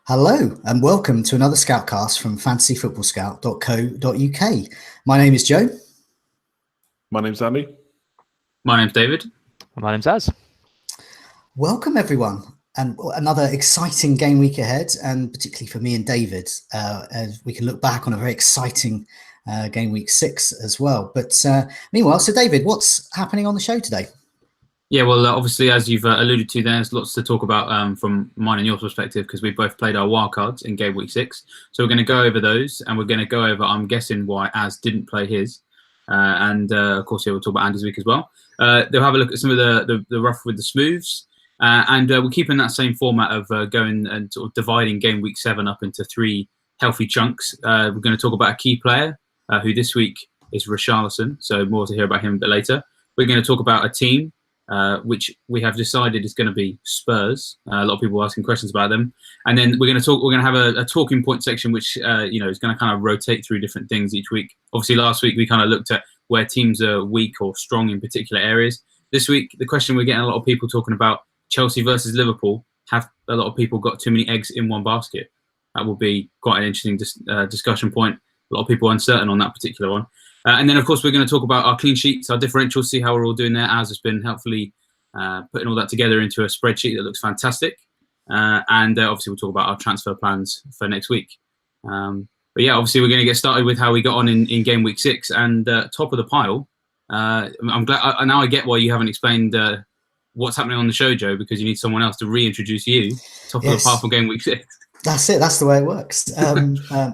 Hello and welcome to another Scoutcast from FFScoutcast.co.uk. My name is Joe. My name's Andy. My name's David. My name's Az. Welcome everyone, and another exciting game week ahead, and particularly for me and David, as we can look back on a very exciting game week 6 as well. But meanwhile, so David, what's happening on the show today? Yeah, well, obviously, as you've alluded to, there's lots to talk about from mine and your perspective, because we both played our wildcards in game week 6. So we're going to go over those, and we're going to go over, I'm guessing, why Az didn't play his. And of course, we'll talk about Andy's week as well. They'll have a look at some of the rough with the smooths. And we're keeping that same format of going and sort of dividing game week 7 up into 3 healthy chunks. We're going to talk about a key player, who this week is Richarlison. So more to hear about him a bit later. We're going to talk about a team, which we have decided is going to be Spurs. A lot of people are asking questions about them, and then we're going to have a talking point section, which is going to kind of rotate through different things each week. Obviously, last week we kind of looked at where teams are weak or strong in particular areas. This week, the question we're getting a lot of people talking about: Chelsea versus Liverpool. Have a lot of people got too many eggs in one basket? That will be quite an interesting discussion point. A lot of people are uncertain on that particular one. And then, of course, we're going to talk about our clean sheets, our differential, see how we're all doing there. Az has been helpfully putting all that together into a spreadsheet that looks fantastic. And obviously, we'll talk about our transfer plans for next week. But yeah, obviously, we're going to get started with how we got on in game week 6. And top of the pile, I'm glad now I get why you haven't explained what's happening on the show, Joe, because you need someone else to reintroduce you. Top of the pile for game week 6. That's it. That's the way it works.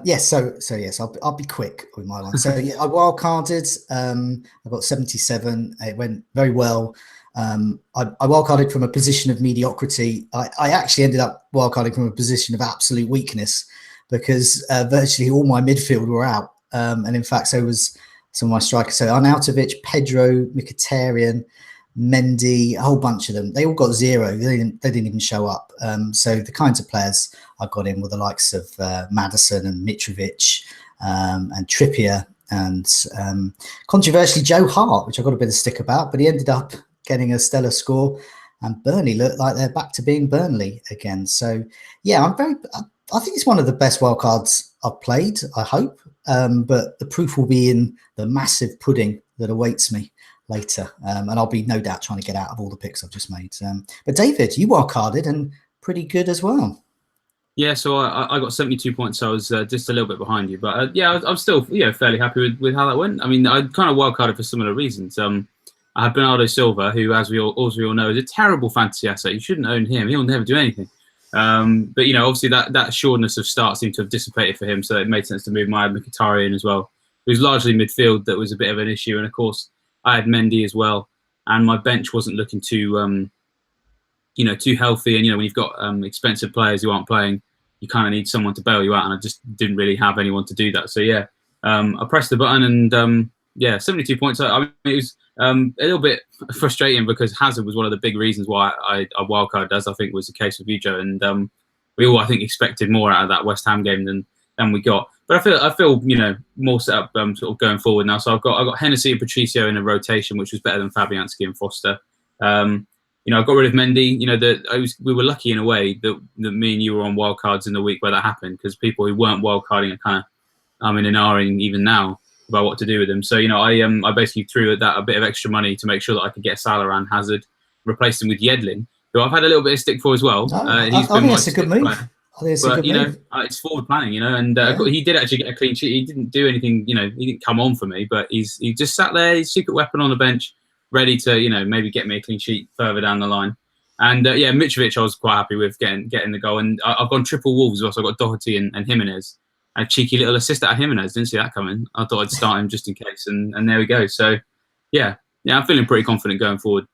Yes. So yes, I'll be quick with my one. So yeah, I wildcarded. I got 77. It went very well. I wildcarded from a position of mediocrity. I actually ended up wildcarding from a position of absolute weakness because virtually all my midfield were out. And in fact, so was some of my strikers. So Arnautovic, Pedro, Mkhitaryan, Mendy, a whole bunch of them. They all got 0. They didn't even show up. So the kinds of players I got in were the likes of Maddison and Mitrovic and Trippier and controversially Joe Hart, which I got a bit of stick about, but he ended up getting a stellar score. And Burnley look like they're back to being Burnley again. So yeah, I think it's one of the best wildcards I've played, I hope. But the proof will be in the massive pudding that awaits me later. And I'll be no doubt trying to get out of all the picks I've just made. But David, you wildcarded and pretty good as well. Yeah, so I got 72 points, so I was just a little bit behind you. But yeah, I'm still fairly happy with how that went. I mean, I kind of wildcarded for similar reasons. I had Bernardo Silva, who, as we all know, is a terrible fantasy asset. You shouldn't own him. He'll never do anything. But, obviously that sureness of start seemed to have dissipated for him, so it made sense to move my Mkhitaryan as well. It was largely midfield that was a bit of an issue. And, of course, I had Mendy as well. And my bench wasn't looking too healthy. And, when you've got expensive players who aren't playing, you kind of need someone to bail you out. And I just didn't really have anyone to do that. So, yeah, I pressed the button and, 72 points. I mean, it was a little bit frustrating because Hazard was one of the big reasons why I wildcarded, as I think was the case with you, Joe. And we all, I think, expected more out of that West Ham game than we got. But I feel more set up sort of going forward now. So I got Hennessy and Patricio in a rotation, which was better than Fabianski and Foster. I got rid of Mendy. We were lucky in a way that me and you were on wildcards in the week where that happened, because people who weren't wildcarding are kind of in an ahhing even now about what to do with them. So I basically threw at that a bit of extra money to make sure that I could get Salah and Hazard, replace him with Yedlin, who I've had a little bit of stick for as well. I think it's a good move. It's forward planning, and he did actually get a clean sheet. He didn't do anything, he didn't come on for me, but he just sat there, his secret weapon on the bench, ready to, maybe get me a clean sheet further down the line. And Mitrovic, I was quite happy with getting the goal. And I've gone triple Wolves as well. So I've got Doherty and Jimenez. A cheeky little assist at Jimenez. Didn't see that coming. I thought I'd start him just in case. And there we go. So, yeah, I'm feeling pretty confident going forward.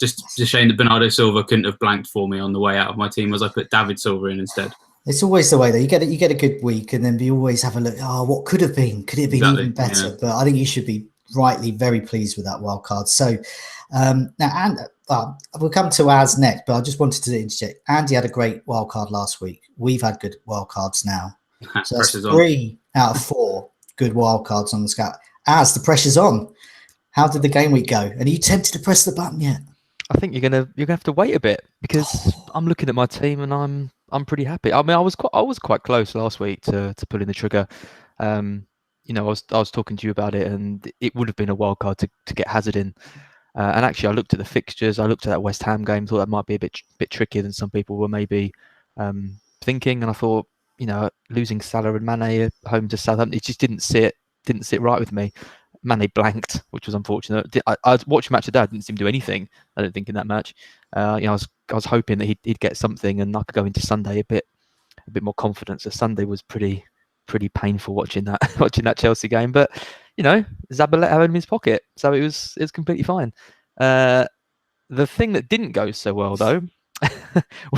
Just a shame that Bernardo Silva couldn't have blanked for me on the way out of my team as I put David Silva in instead. It's always the way, though. You get a good week and then you always have a look, what could have been? Could it have been even better? Yeah. But I think you should be rightly very pleased with that wild card. So now, we'll come to Az next, but I just wanted to interject. Andy had a great wild card last week. We've had good wild cards now. So that's 3 out of 4 good wild cards on the Scout. Az, the pressure's on. How did the game week go? And are you tempted to press the button yet? I think you're gonna have to wait a bit because I'm looking at my team and I'm pretty happy. I mean, I was quite close last week to pulling the trigger. I was talking to you about it, and it would have been a wild card to get Hazard in. And actually, I looked at the fixtures. I looked at that West Ham game. Thought that might be a bit trickier than some people were maybe thinking. And I thought, losing Salah and Mane at home to Southampton, it just didn't sit right with me. Mane blanked, which was unfortunate. I watched the match today. I didn't see him do anything, I don't think, in that match. I was hoping that he'd get something, and I could go into Sunday a bit more confident. So Sunday was pretty painful watching that Chelsea game. But Zabaleta had him in his pocket, so it was completely fine. The thing that didn't go so well though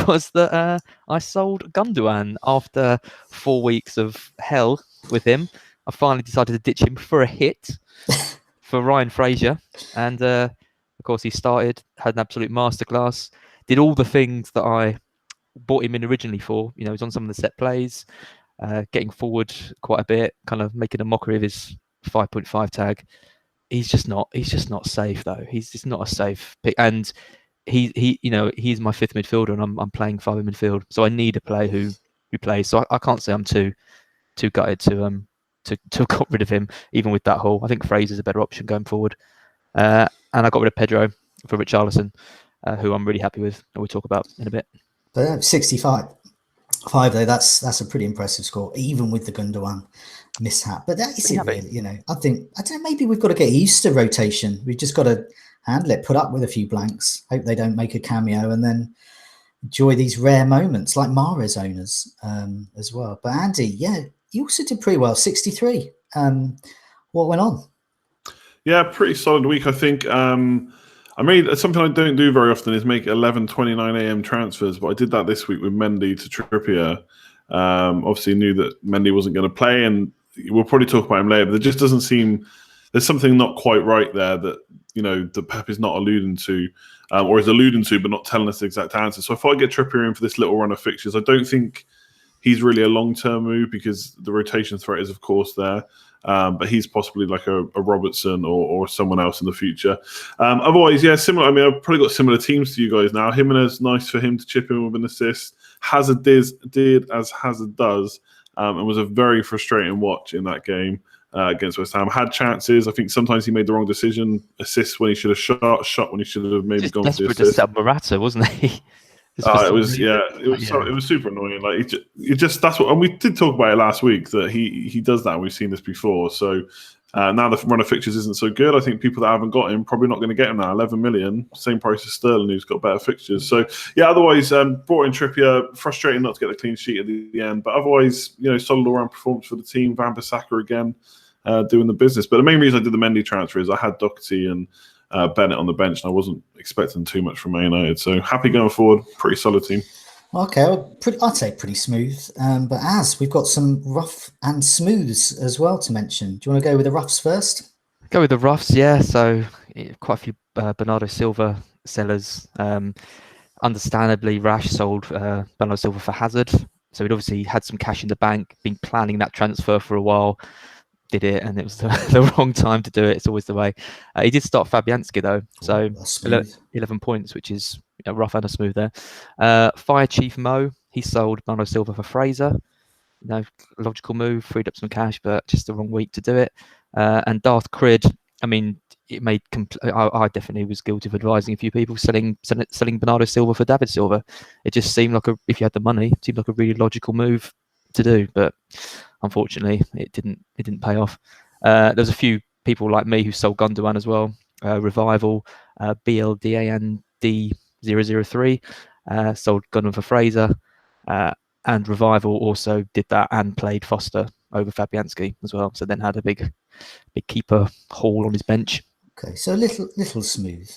was that I sold Gundogan after 4 weeks of hell with him. I finally decided to ditch him for a hit for Ryan Fraser, and of course he started, had an absolute masterclass, did all the things that I bought him in originally for. He was on some of the set plays, getting forward quite a bit, kind of making a mockery of his 5.5 tag. He's just not safe though. He's just not a safe pick, and he's my fifth midfielder, and I'm playing 5 in midfield, so I need a player who plays. So I can't say I'm too gutted to have got rid of him, even with that haul. I think Fraser's a better option going forward. And I got rid of Pedro for Richarlison, who I'm really happy with, and we'll talk about in a bit. But 65 though, that's a pretty impressive score, even with the Gundogan mishap. But that is it, really. I don't know, maybe we've got to get used to rotation. We've just got to handle it, put up with a few blanks, hope they don't make a cameo, and then enjoy these rare moments like Mahrez owners as well. But Andy, you also did pretty well, 63. What went on? Yeah, pretty solid week, I think. I made something I don't do very often is make 11:29 a.m. transfers, but I did that this week with Mendy to Trippier. Obviously knew that Mendy wasn't going to play, and we'll probably talk about him later, but there just doesn't seem, there's something not quite right there that, the Pep is not alluding to, or is alluding to, but not telling us the exact answer. So I thought I'd get Trippier in for this little run of fixtures. I don't think he's really a long-term move because the rotation threat is, of course, there. But he's possibly like a Robertson or someone else in the future. Otherwise, similar. I mean, I've probably got similar teams to you guys now. Jimenez, nice for him to chip in with an assist. Hazard did as Hazard does, and was a very frustrating watch in that game against West Ham. Had chances. I think sometimes he made the wrong decision. Assist when he should have shot when he should have maybe gone for the assist. Desperate to sell Morata, wasn't he? It was super annoying. Like it just that's what, and we did talk about it last week that he does that. And we've seen this before. So now the run of fixtures isn't so good. I think people that haven't got him probably not going to get him now. 11 million, same price as Sterling, who's got better fixtures. So otherwise, brought in Trippier. Frustrating not to get the clean sheet at the end, but otherwise, solid all-round performance for the team. Van Bissaka again doing the business. But the main reason I did the Mendy transfer is I had Doherty and Bennett on the bench, and I wasn't expecting too much from Man United. So happy going forward. Pretty solid team. Okay, I'd say pretty smooth. But we've got some rough and smooths as well to mention. Do you want to go with the roughs first? Go with the roughs, yeah. So quite a few Bernardo Silva sellers. Understandably, Rash sold Bernardo Silva for Hazard. So he'd obviously had some cash in the bank, been planning that transfer for a while. Did it, and it was the wrong time to do it. It's always the way. He did start Fabianski though, so 11 points, which is rough and a smooth there. Fire Chief Mo, he sold Bernardo Silva for Fraser. Logical move, freed up some cash, but just the wrong week to do it. And Darth Crid, I mean, it made. I definitely was guilty of advising a few people selling Bernardo Silva for David Silva. It just seemed like if you had the money, it seemed like a really logical move to do, but unfortunately it didn't pay off. There's a few people like me who sold Gundogan as well. Revival, BLDAND 003 sold Gundogan for Fraser, and Revival also did that and played Foster over Fabianski as well, so then had a big keeper haul on his bench. Okay, so little smooth.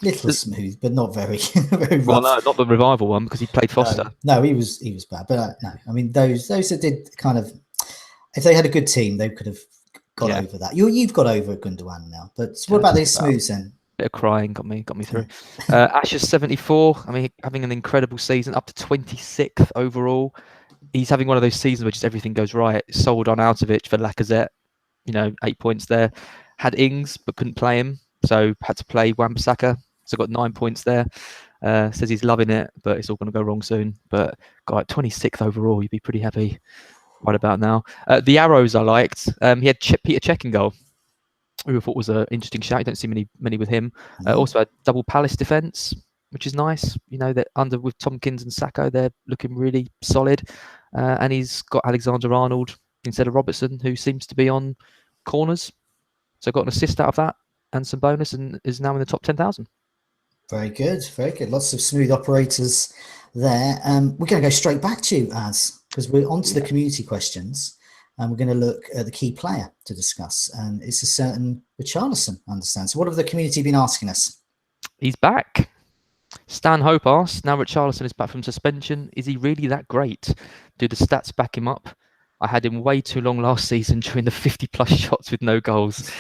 Little smooth, but not very very rough. Well, no, not the Revival one because he played Foster. No, he was bad, but no. I mean, those that did kind of, if they had a good team, they could have got over that. You've got over Gundogan now, but what about these smooths then? Bit of crying got me through. Ashes 74. I mean, having an incredible season, up to 26th overall. He's having one of those seasons where just everything goes right. Sold on Arnautovic for Lacazette, 8 points there. Had Ings but couldn't play him, so had to play Wan-Bissaka. So got 9 points there. Says he's loving it, but it's all going to go wrong soon. But got 26th overall. You'd be pretty happy right about now. The arrows I liked. He had Peter Cech in goal, who I thought was an interesting shout. You don't see many with him. Also had double Palace defence, which is nice. You know, that under with Tompkins and Sacco, they're looking really solid. And he's got Alexander-Arnold instead of Robertson, who seems to be on corners. So got an assist out of that and some bonus, and is now in the top 10,000. Very good, very good. Lots of smooth operators there. We're going to go straight back to you, because we're on to the community questions, and we're going to look at the key player to discuss, and it's a certain Richarlison, I understand. So what have the community been asking us? He's back. Stan Hope asks, now Richarlison is back from suspension, is he really that great? Do the stats back him up? I had him way too long last season during the 50-plus shots with no goals.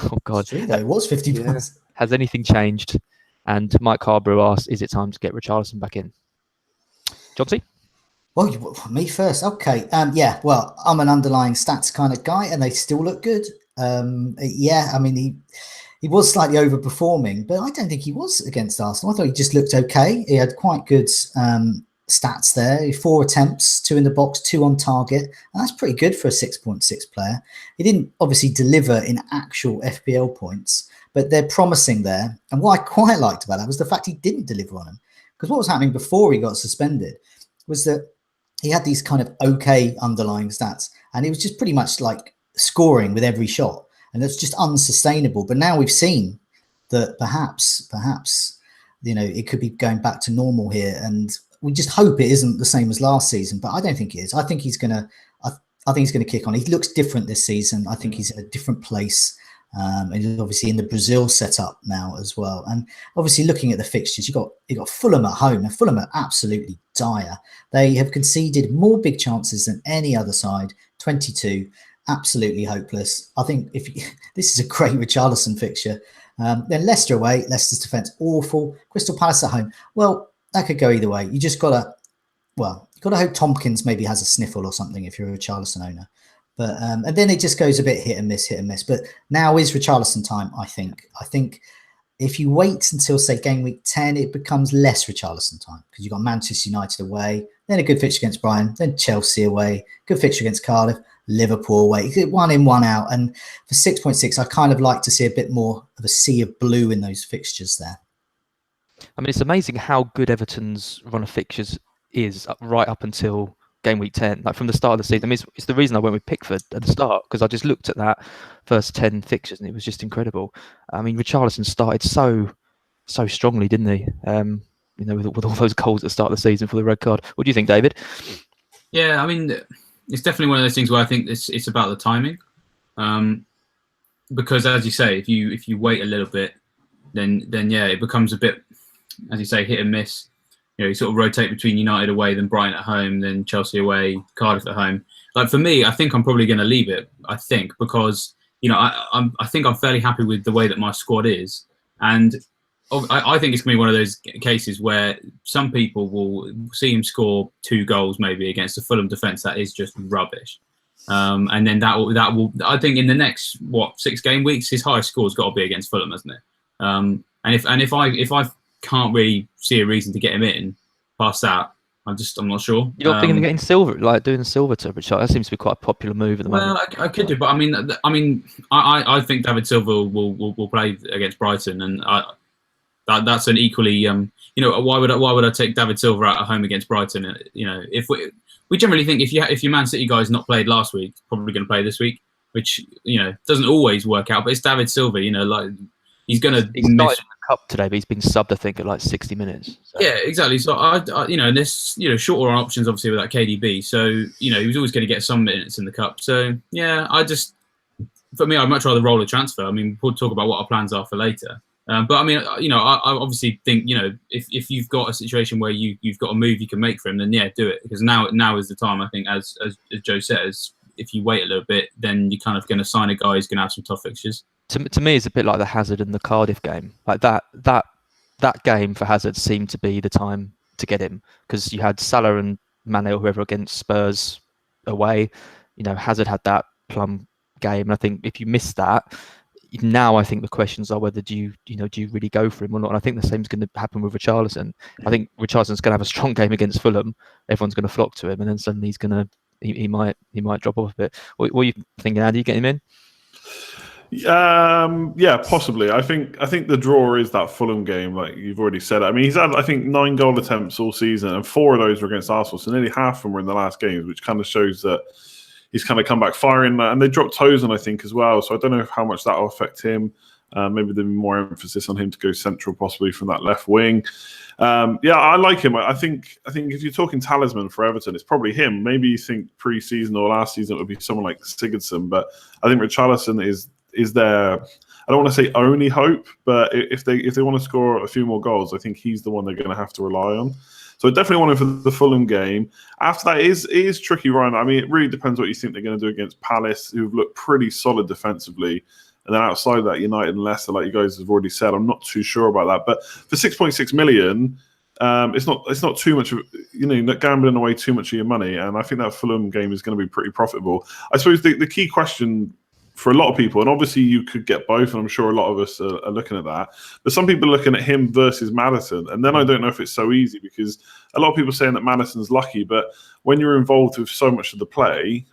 Oh, God. It's true, though. It was 50-plus. Has anything changed? And Mike Harborough asks, is it time to get Richarlison back in? John C? Well, me first. Okay. Yeah, well, I'm an underlying stats kind of guy, and they still look good. Yeah, I mean, he was slightly overperforming, but I don't think he was against Arsenal. I thought he just looked okay. He had quite good stats there. 4 attempts, 2 in the box, 2 on target. And that's pretty good for a 6.6 player. He didn't obviously deliver in actual FPL points, but they're promising there. And what I quite liked about that was the fact he didn't deliver on them. Because what was happening before he got suspended was that he had these kind of okay underlying stats, and it was just pretty much like scoring with every shot. And that's just unsustainable. But now we've seen that perhaps, you know, it could be going back to normal here. And we just hope it isn't the same as last season. But I don't think it is. I think he's going to, I think he's going to kick on. He looks different this season. I think he's in a different place. And he's obviously in the Brazil setup now as well. And obviously looking at the fixtures, you got Fulham at home. And Fulham are absolutely dire. They have conceded more big chances than any other side, 22. Absolutely hopeless. I think this is a great Richarlison fixture. Then Leicester away, Leicester's defence awful. Crystal Palace at home. Well, that could go either way. You just got to hope Tompkins maybe has a sniffle or something if you're a Richarlison owner. But and then it just goes a bit hit and miss. But now is Richarlison time, I think. I think if you wait until, say, game week 10, it becomes less Richarlison time because you've got Manchester United away, then a good fixture against Brighton, then Chelsea away, good fixture against Cardiff, Liverpool away. You get 1 in, 1 out. And for 6.6, I kind of like to see a bit more of a sea of blue in those fixtures there. I mean, it's amazing how good Everton's run of fixtures is right up until game week 10, like from the start of the season. I mean, it's the reason I went with Pickford at the start, because I just looked at that first 10 fixtures and it was just incredible. I mean, Richarlison started so strongly, didn't he? You know, with all those goals at the start of the season for the red card. What do you think, David? Yeah, I mean, it's definitely one of those things where I think it's about the timing, because as you say, if you wait a little bit, then yeah, it becomes a bit, as you say, hit and miss. You know, you sort of rotate between United away, then Brighton at home, then Chelsea away, Cardiff at home. Like for me, I think I'm probably going to leave it. I think because I think I'm fairly happy with the way that my squad is, and I think it's going to be one of those cases where some people will see him score 2 goals maybe against a Fulham defence that is just rubbish, and then that will I think in the next 6 game weeks his highest score's got to be against Fulham, hasn't it? And if I can't really see a reason to get him in past that, I'm not sure. You're not thinking of getting Silver, like doing Silver to Richarlison? That seems to be quite a popular move at the moment. Well, I could do, but I think David Silva will play against Brighton, and that's an equally why would I take David Silva out at home against Brighton? You know, if we generally think if your Man City guy's not played last week, probably going to play this week, which doesn't always work out, but it's David Silva. Like he's going to miss. Cup today, but he's been subbed, I think, at like 60 minutes. So. Yeah, exactly. So there's shorter options obviously with that KDB. So he was always going to get some minutes in the cup. So yeah, for me, I'd much rather roll a transfer. I mean, we'll talk about what our plans are for later. But I mean, I obviously think if you've got a situation where you've got a move you can make for him, then yeah, do it, because now is the time. I think as Joe says, if you wait a little bit, then you're kind of going to sign a guy who's going to have some tough fixtures. To me, it's a bit like the Hazard and the Cardiff game. Like that game for Hazard seemed to be the time to get him, because you had Salah and Mane or whoever against Spurs away. Hazard had that plum game, and I think if you miss that, now I think the questions are whether do you really go for him or not. And I think the same is going to happen with Richarlison. I think Richarlison's going to have a strong game against Fulham. Everyone's going to flock to him, and then suddenly he might drop off a bit. What are you thinking, Andy? You get him in? Yeah, possibly. I think the draw is that Fulham game, like you've already said. I mean, he's had, I think, 9 goal attempts all season, and 4 of those were against Arsenal. So nearly half of them were in the last games, which kind of shows that he's kind of come back firing. And they dropped Tosin, I think, as well. So I don't know how much that will affect him. Maybe there'll be more emphasis on him to go central, possibly from that left wing. Yeah, I like him. I think if you're talking talisman for Everton, it's probably him. Maybe you think pre-season or last season it would be someone like Sigurdsson, but I think Richarlison is their, I don't want to say only hope, but if they want to score a few more goals, I think he's the one they're going to have to rely on. So I definitely want him for the Fulham game. After that, it is tricky, Ryan. I mean, it really depends what you think they're going to do against Palace, who've looked pretty solid defensively. And then outside of that, United and Leicester, like you guys have already said, I'm not too sure about that. But for 6.6 million, it's not too much of, not gambling away too much of your money. And I think that Fulham game is going to be pretty profitable. I suppose the key question for a lot of people, and obviously you could get both, and I'm sure a lot of us are looking at that, but some people are looking at him versus Maddison, and then I don't know if it's so easy, because a lot of people are saying that Maddison's lucky, but when you're involved with so much of the play,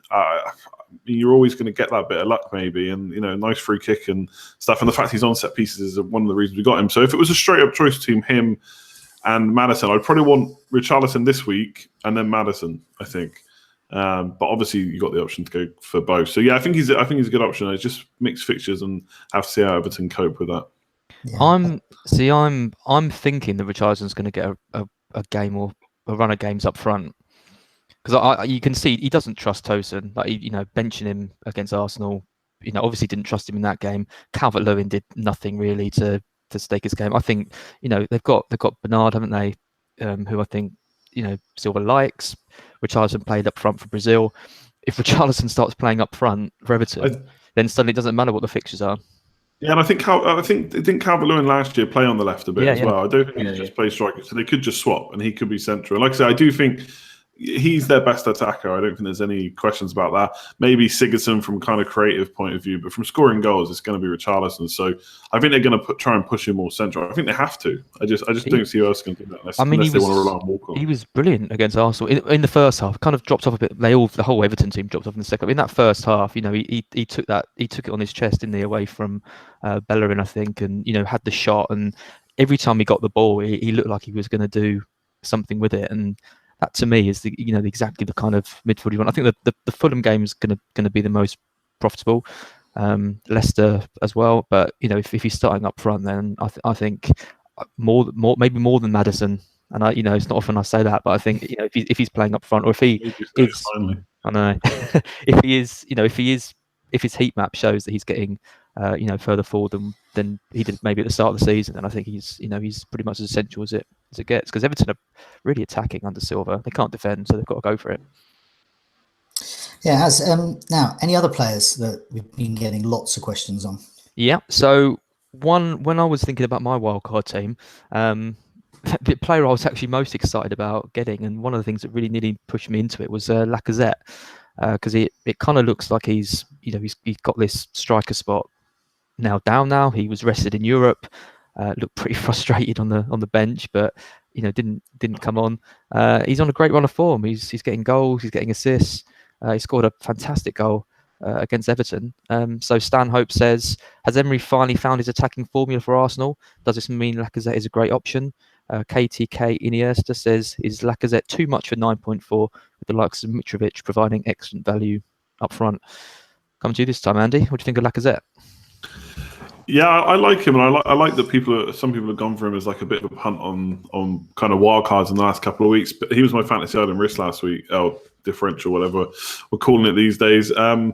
you're always going to get that bit of luck maybe, and nice free kick and stuff, and the fact he's on set pieces is one of the reasons we got him. So if it was a straight up choice between him and Maddison, I'd probably want Richarlison this week and then Maddison, I think. But obviously you got the option to go for both. So yeah, I think he's a good option. It's just mixed fixtures and have to see how Everton cope with that. Yeah. I'm thinking that Richarlison's going to get a game or a run of games up front, because you can see he doesn't trust Tosin. Like benching him against Arsenal, obviously didn't trust him in that game. Calvert-Lewin did nothing really to stake his game. I think they've got Bernard, haven't they? Who I think Silva likes. Richarlison played up front for Brazil. If Richarlison starts playing up front for Everton, then suddenly it doesn't matter what the fixtures are. Yeah, and I think didn't Calvert-Lewin last year play on the left a bit as well. I don't think he just play striker, so they could just swap and he could be central. Like I said, I do think he's their best attacker. I don't think there's any questions about that. Maybe Sigurdsson from kind of creative point of view, but from scoring goals, it's going to be Richarlison. So I think they're going to try and push him more central. I think they have to. I just don't see who else can do that unless they want to rely on Walcott. He was brilliant against Arsenal in the first half. Kind of dropped off a bit. The whole Everton team dropped off in the second. In that first half, he took it on his chest, didn't he, away from Bellerin, I think, and had the shot. And every time he got the ball, he looked like he was going to do something with it. And that to me is exactly the kind of midfield you want. I think the Fulham game is going to be the most profitable. Leicester as well, but if he's starting up front, then I think maybe more than Maddison. And it's not often I say that, but I think if he's playing up front, or if he is, I know if his heat map shows that he's getting further forward than he did maybe at the start of the season, then I think he's pretty much as essential as it gets, because Everton are really attacking under Silva. They can't defend, so they've got to go for it. Yeah, as now any other players that we've been getting lots of questions on? Yeah, so when I was thinking about my wildcard team, the player I was actually most excited about getting, and one of the things that really nearly pushed me into it, was Lacazette, because it kind of looks like he's got this striker spot now down. Now he was rested in Europe, looked pretty frustrated on the bench, but didn't come on. He's on a great run of form. He's getting goals, he's getting assists. He scored a fantastic goal against Everton. So Stanhope says, has Emery finally found his attacking formula for Arsenal? Does this mean Lacazette is a great option? KTK Iniesta says, is Lacazette too much for 9.4, with the likes of Mitrovic providing excellent value up front? Come to you this time, Andy. What do you think of Lacazette? Yeah, I like him, and I like that some people have gone for him as like a bit of a punt on kind of wild cards in the last couple of weeks. But he was my fantasy item risk last week. Differential, whatever we're calling it these days. So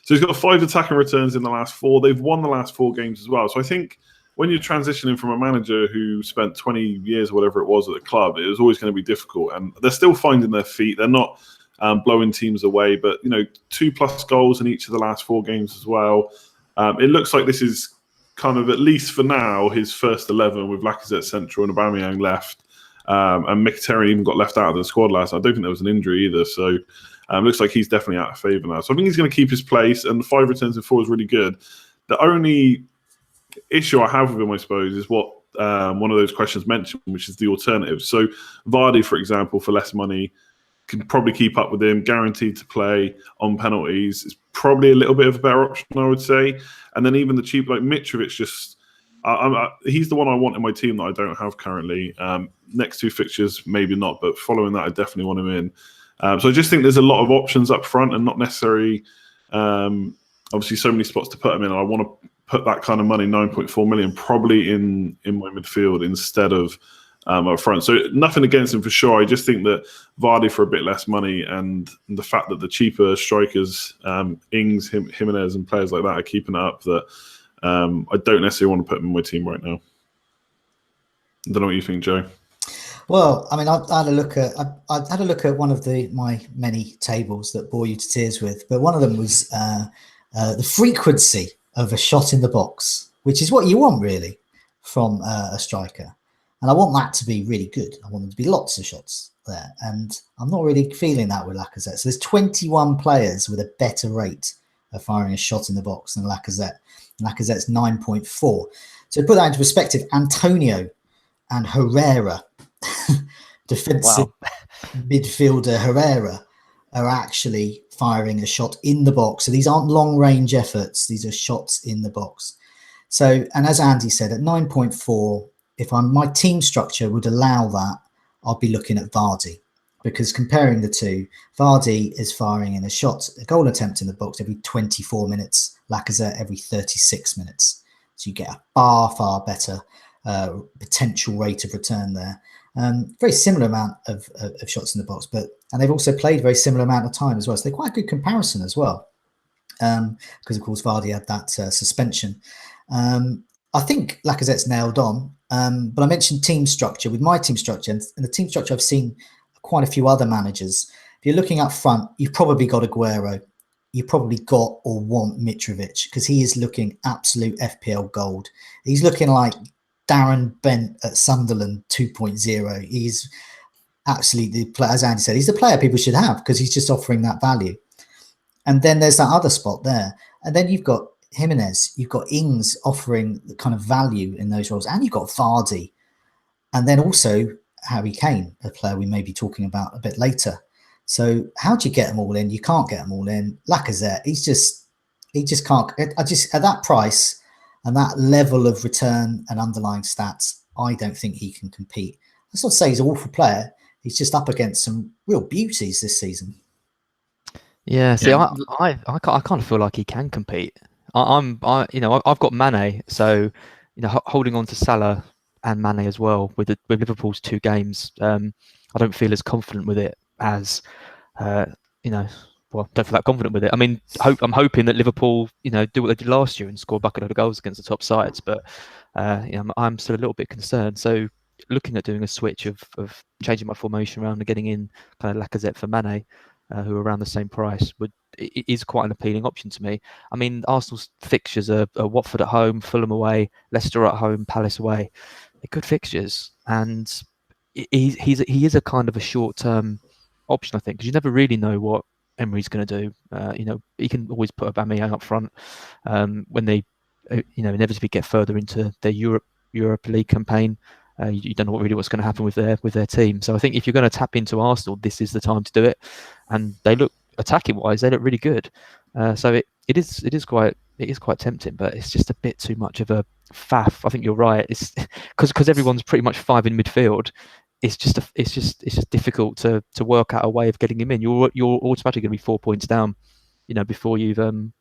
he's got 5 attacking returns in the last 4. They've won the last 4 games as well. So I think when you're transitioning from a manager who spent 20 years or whatever it was at the club, it was always going to be difficult. And they're still finding their feet. They're not blowing teams away, but 2+ goals in each of the last 4 games as well. It looks like this is kind of, at least for now, his first 11 with Lacazette central and Aubameyang left. And Mkhitaryan even got left out of the squad last night. I don't think there was an injury either. So looks like he's definitely out of favour now. So I think he's going to keep his place, and 5 returns in 4 is really good. The only issue I have with him, I suppose, is what one of those questions mentioned, which is the alternative. So Vardy, for example, for less money, can probably keep up with him, guaranteed to play on penalties. It's probably a little bit of a better option, I would say. And then even the cheap, like Mitrovic, he's the one I want in my team that I don't have currently. Next two fixtures, maybe not, but following that, I definitely want him in. So I just think there's a lot of options up front and not necessarily, obviously, so many spots to put him in. I want to put that kind of money, 9.4 million, probably in my midfield instead of up front. So nothing against him for sure. I just think that Vardy for a bit less money and the fact that the cheaper strikers, Ings, Jimenez and players like that are keeping it up, that I don't necessarily want to put him in my team right now. I don't know what you think, Joe. Well, I mean, I had a look at one of my many tables that bore you to tears with, but one of them was the frequency of a shot in the box, which is what you want really from a striker. And I want that to be really good. I want there to be lots of shots there. And I'm not really feeling that with Lacazette. So there's 21 players with a better rate of firing a shot in the box than Lacazette. And Lacazette's 9.4. So to put that into perspective, Antonio and Herrera, defensive midfielder Herrera, are actually firing a shot in the box. So these aren't long-range efforts. These are shots in the box. So, and as Andy said, at 9.4, if my team structure would allow that, I'll be looking at Vardy, because comparing the two, Vardy is firing in a goal attempt in the box every 24 minutes, Lacazette every 36 minutes. So you get a far better potential rate of return there. Very similar amount of shots in the box, and they've also played very similar amount of time as well. So they're quite a good comparison as well, because of course Vardy had that suspension. I think Lacazette's nailed on, but I mentioned team structure. With my team structure and the team structure I've seen quite a few other managers. If you're looking up front, you've probably got Aguero. You probably got or want Mitrovic, because he is looking absolute FPL gold. He's looking like Darren Bent at Sunderland 2.0. He's absolutely the player, as Andy said, he's the player people should have, because he's just offering that value. And then there's that other spot there. And then you've got Jimenez, you've got Ings offering the kind of value in those roles, and you've got Vardy. And then also Harry Kane, a player we may be talking about a bit later. So how do you get them all in? You can't get them all in. Lacazette, he just can't. At that price and that level of return and underlying stats, I don't think he can compete. That's not to say he's an awful player. He's just up against some real beauties this season. Yeah, see, I kind of feel like he can compete. I've got Mane, so holding on to Salah and Mane as well with Liverpool's 2 games. I don't feel as confident with it as don't feel that confident with it. I mean, I'm hoping that Liverpool do what they did last year and score a bucket of goals against the top sides, but I'm still a little bit concerned. So looking at doing a switch of changing my formation around and getting in kind of Lacazette for Mane, who are around the same price, is quite an appealing option to me. I mean, Arsenal's fixtures are Watford at home, Fulham away, Leicester at home, Palace away. They're good fixtures, and he is a kind of a short-term option, I think, because you never really know what Emery's going to do. He can always put Aubameyang up front when they, inevitably get further into their Europa League campaign. You don't know what's going to happen with their team. So I think if you're going to tap into Arsenal, this is the time to do it. And they look, attacking wise, they look really good. So it is quite tempting, but it's just a bit too much of a faff. I think you're right. It's because everyone's pretty much 5 in midfield. It's just difficult to work out a way of getting him in. You're automatically going to be 4 points down, before you've done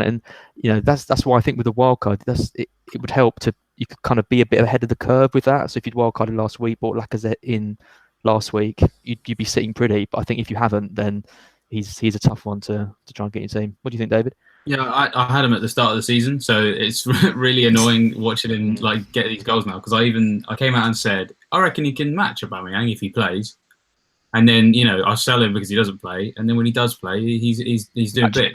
it. And that's why I think with the wild card, it would help you could kind of be a bit ahead of the curve with that. So if you'd wildcarded last week, bought Lacazette in last week, you'd be sitting pretty. But I think if you haven't, then he's a tough one to try and get your team. What do you think, David? Yeah, I had him at the start of the season, so it's really annoying watching him get these goals now, because I came out and said I reckon he can match Aubameyang if he plays, and then I sell him because he doesn't play, and then when he does play, he's doing bits.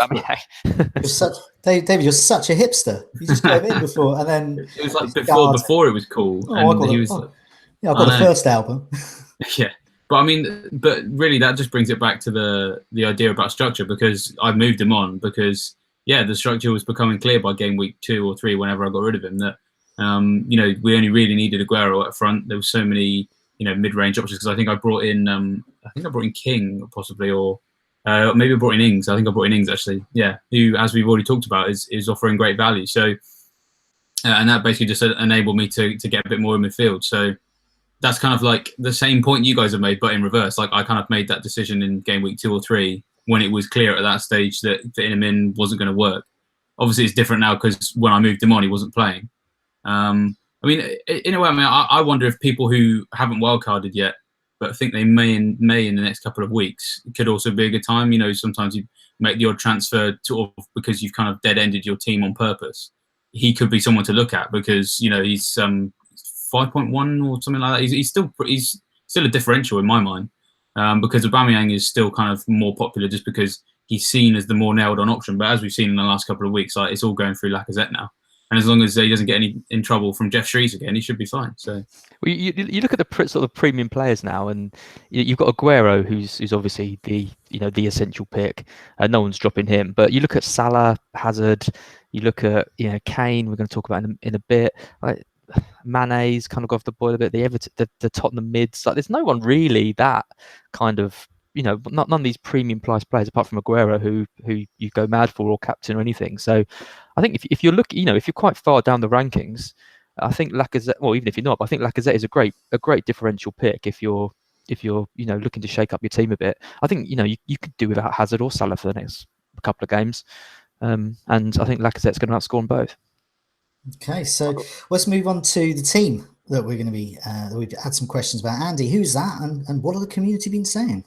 David, you're such a hipster. You just got him in before, and then it was like before it was cool. I've got the first album. Yeah. But really, that just brings it back to the idea about structure, because I moved him on because the structure was becoming clear by game week 2 or 3, whenever I got rid of him, that we only really needed Aguero up front. There were so many mid-range options, because I think I brought in King possibly, or maybe I brought in Ings. I think I brought in Ings actually. Yeah, who, as we've already talked about, is offering great value. So and that basically just enabled me to get a bit more in midfield. So that's kind of like the same point you guys have made, but in reverse. Like, I kind of made that decision in game week 2 or 3 when it was clear at that stage that fitting him in wasn't going to work. Obviously, it's different now because when I moved him on, he wasn't playing. I mean, in a way, I wonder if people who haven't wildcarded yet, but think they may in the next couple of weeks, could also be a good time. Sometimes you make the odd transfer sort of because you've kind of dead-ended your team on purpose. He could be someone to look at because he's 5.1 or something like that. He's still a differential in my mind, because Aubameyang is still kind of more popular just because he's seen as the more nailed-on option. But as we've seen in the last couple of weeks, it's all going through Lacazette now. And as long as he doesn't get in trouble from Jeff Shreves again, he should be fine. So, well, you look at the sort of premium players now, and you've got Aguero, who's obviously the essential pick. No one's dropping him. But you look at Salah, Hazard. You look at Kane. We're going to talk about in a bit. Mane's kind of got off the boil a bit. The Tottenham mids. There's no one really that kind of none of these premium price players apart from Aguero who you go mad for, or captain or anything. So I think if you're looking, if you're quite far down the rankings, I think Lacazette. Well, even if you're not, I think Lacazette is a great differential pick if you're looking to shake up your team a bit. I think you could do without Hazard or Salah for the next couple of games, and I think Lacazette's going to outscore on both. Okay, so let's move on to the team that we're going to be. We've had some questions about. Andy, who's that, and what have the community been saying?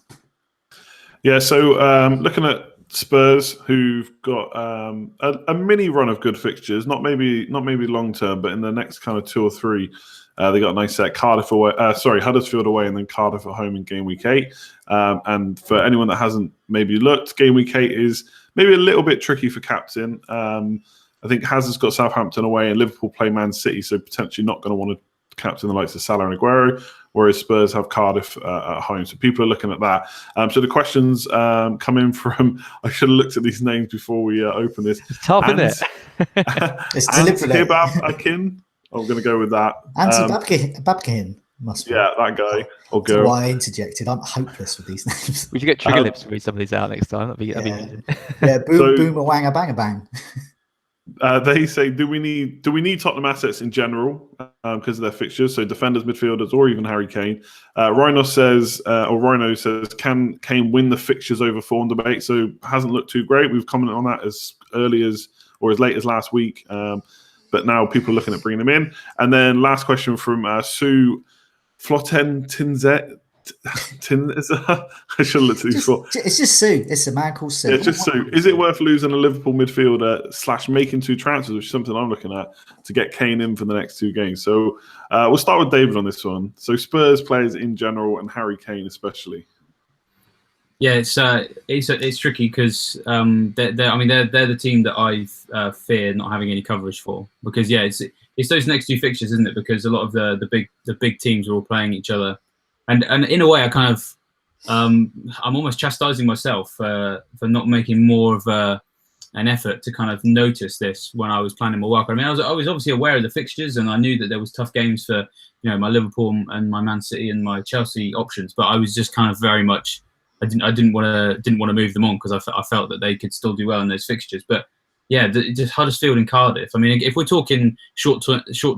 Yeah, so looking at Spurs, who've got a mini run of good fixtures, not maybe long term, but in the next kind of 2 or 3, they got a nice set. Huddersfield away, and then Cardiff at home in game week 8. And for anyone that hasn't maybe looked, game week 8 is maybe a little bit tricky for captain. I think Hazard's got Southampton away, and Liverpool play Man City, so potentially not going to want to captain the likes of Salah and Aguero, whereas Spurs have Cardiff at home. So people are looking at that. So the questions come in from, I should have looked at these names before we open this. It's tough, isn't it? It's deliberate. Akin. I'm going to go with that. Babkin must be. Yeah, that guy or girl. That's why I interjected. I'm hopeless with these names. We should get trigger lips to read some of these out next time. That'd be amazing. Yeah, boom, a wang, a bang, a bang. They say, do we need Tottenham assets in general because of their fixtures? So defenders, midfielders, or even Harry Kane. Rhino says, can Kane win the fixtures over form debate? So hasn't looked too great. We've commented on that as early as or as late as last week. But now people are looking at bringing him in. And then last question from Sue Flotten Tinzet. I should have looked at these before. It's just Sue. It's a man called Sue. Yeah, it's just Sue. Is it worth losing a Liverpool midfielder / making 2 transfers, which is something I'm looking at, to get Kane in for the next 2 games? So we'll start with David on this one. So Spurs players in general and Harry Kane especially. Yeah, it's tricky because they're the team that I fear not having any coverage for, because it's those next 2 fixtures, isn't it? Because a lot of the big teams are all playing each other. And in a way, I kind of, I'm almost chastising myself for not making more of an effort to kind of notice this when I was planning my wildcard. I mean, I was obviously aware of the fixtures, and I knew that there was tough games for my Liverpool and my Man City and my Chelsea options. But I was just kind of very much, I didn't want to move them on because I felt that they could still do well in those fixtures. But yeah, just Huddersfield and Cardiff. I mean, if we're talking short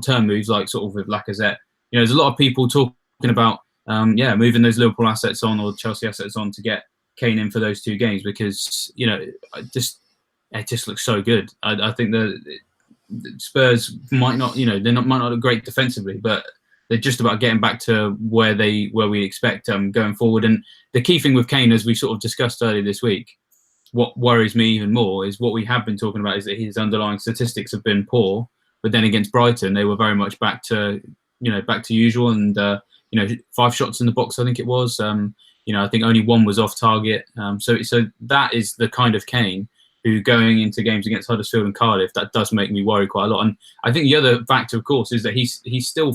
term moves like sort of with Lacazette, there's a lot of people talking about. Moving those Liverpool assets on or Chelsea assets on to get Kane in for those 2 games because it just looks so good. I think the Spurs might not might not look great defensively, but they're just about getting back to where we expect going forward. And the key thing with Kane, as we sort of discussed earlier this week, what worries me even more is what we have been talking about is that his underlying statistics have been poor, but then against Brighton they were very much back to usual and. 5 shots in the box, I think it was. I think only 1 was off target. So that is the kind of Kane who, going into games against Huddersfield and Cardiff, that does make me worry quite a lot. And I think the other factor, of course, is that he's still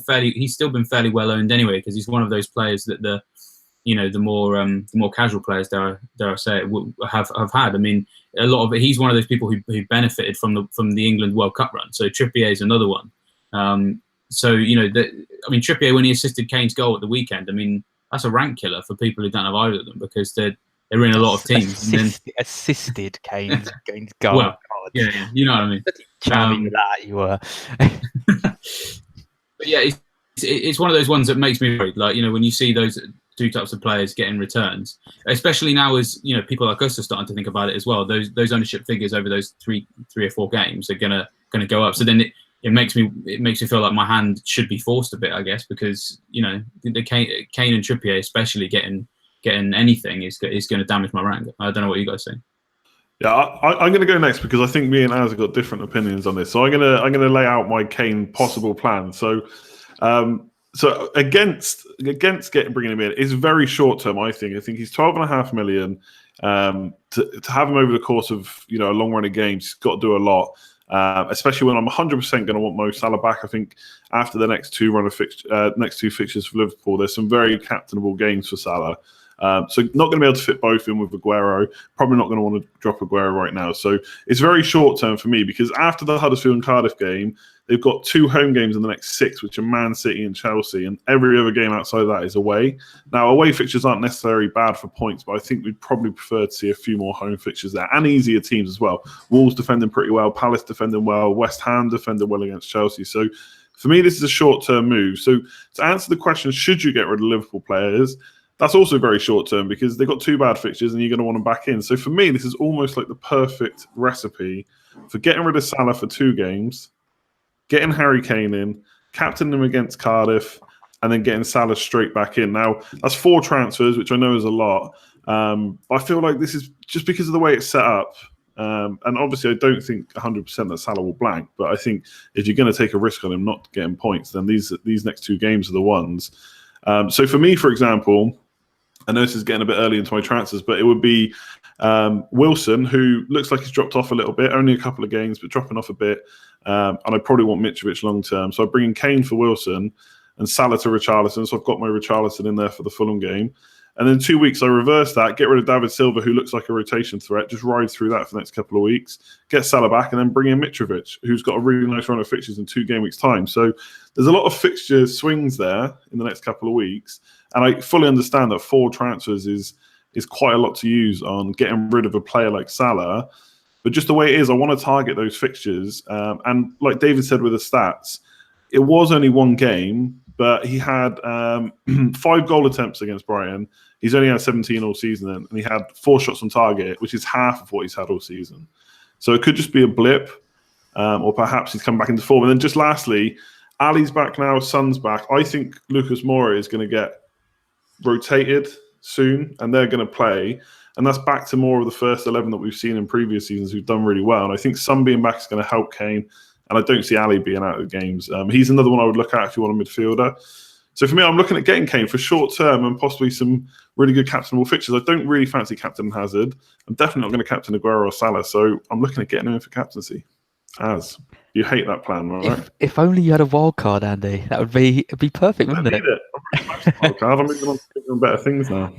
been fairly well owned anyway, because he's one of those players that the the more casual players, dare I say it, have had. I mean, a lot of it. He's one of those people who benefited from the England World Cup run. So Trippier is another one. Trippier, when he assisted Kane's goal at the weekend, I mean, that's a rank killer for people who don't have either of them, because they're in a lot of teams. Assisted Kane's goal. Well, yeah, you know what I mean. Charming with that you were. But yeah, it's one of those ones that makes me worried. Like, when you see those two types of players getting returns, especially now as people like us are starting to think about it as well. Those ownership figures over those three or four games are gonna go up. So then it makes me feel like my hand should be forced a bit, I guess, because the Kane and Trippier especially getting anything is going to damage my rank. I don't know what you guys think. Yeah, I'm going to go next because I think me and Az have got different opinions on this. So I'm going to lay out my Kane possible plan. So against bringing him in is very short term. I think he's 12.5 million. To have him over the course of a long run of games, he's got to do a lot. Especially when I'm 100% going to want Mo Salah back. I think after the next two fixtures for Liverpool, there's some very captainable games for Salah. So not going to be able to fit both in with Aguero. Probably not going to want to drop Aguero right now. So it's very short term for me, because after the Huddersfield and Cardiff game, they've got 2 home games in the next 6, which are Man City and Chelsea, and every other game outside of that is away. Now, away fixtures aren't necessarily bad for points, but I think we'd probably prefer to see a few more home fixtures there, and easier teams as well. Wolves defending pretty well, Palace defending well, West Ham defending well against Chelsea. So for me, this is a short-term move. So to answer the question, should you get rid of Liverpool players? That's also very short-term, because they've got 2 bad fixtures and you're going to want them back in. So for me, this is almost like the perfect recipe for getting rid of Salah for 2 games, getting Harry Kane in, captaining him against Cardiff, and then getting Salah straight back in. Now, that's 4 transfers, which I know is a lot. I feel like this is just because of the way it's set up. And obviously, I don't think 100% that Salah will blank. But I think if you're going to take a risk on him not getting points, then these next 2 games are the ones. So for me, for example, I know this is getting a bit early into my transfers, but it would be Wilson, who looks like he's dropped off a little bit, only a couple of games, but dropping off a bit. And I probably want Mitrovic long term. So I bring in Kane for Wilson and Salah to Richarlison. So I've got my Richarlison in there for the Fulham game. And then 2 weeks, I reverse that, get rid of David Silva, who looks like a rotation threat, just ride through that for the next couple of weeks, get Salah back, and then bring in Mitrovic, who's got a really nice run of fixtures in 2 game weeks' time. So there's a lot of fixture swings there in the next couple of weeks. And I fully understand that 4 transfers is quite a lot to use on getting rid of a player like Salah. But just the way it is, I want to target those fixtures. And like David said with the stats, it was only 1 game, but he had 5 goal attempts against Brighton. He's only had 17 all season, and he had 4 shots on target, which is half of what he's had all season. So it could just be a blip, or perhaps he's come back into form. And then just lastly, Ali's back now, Son's back. I think Lucas Moura is going to get rotated soon, and they're going to play. And that's back to more of the first 11 that we've seen in previous seasons who've done really well. And I think Son being back is going to help Kane. And I don't see Ali being out of the games. He's another one I would look at if you want a midfielder. So for me, I'm looking at getting Kane for short term and possibly some really good captainable fixtures. I don't really fancy Captain Hazard. I'm definitely not going to captain Aguero or Salah. So I'm looking at getting him in for captaincy. As you hate that plan, right? If only you had a wild card, Andy, it'd be perfect, wouldn't it? I'm moving on to better things now.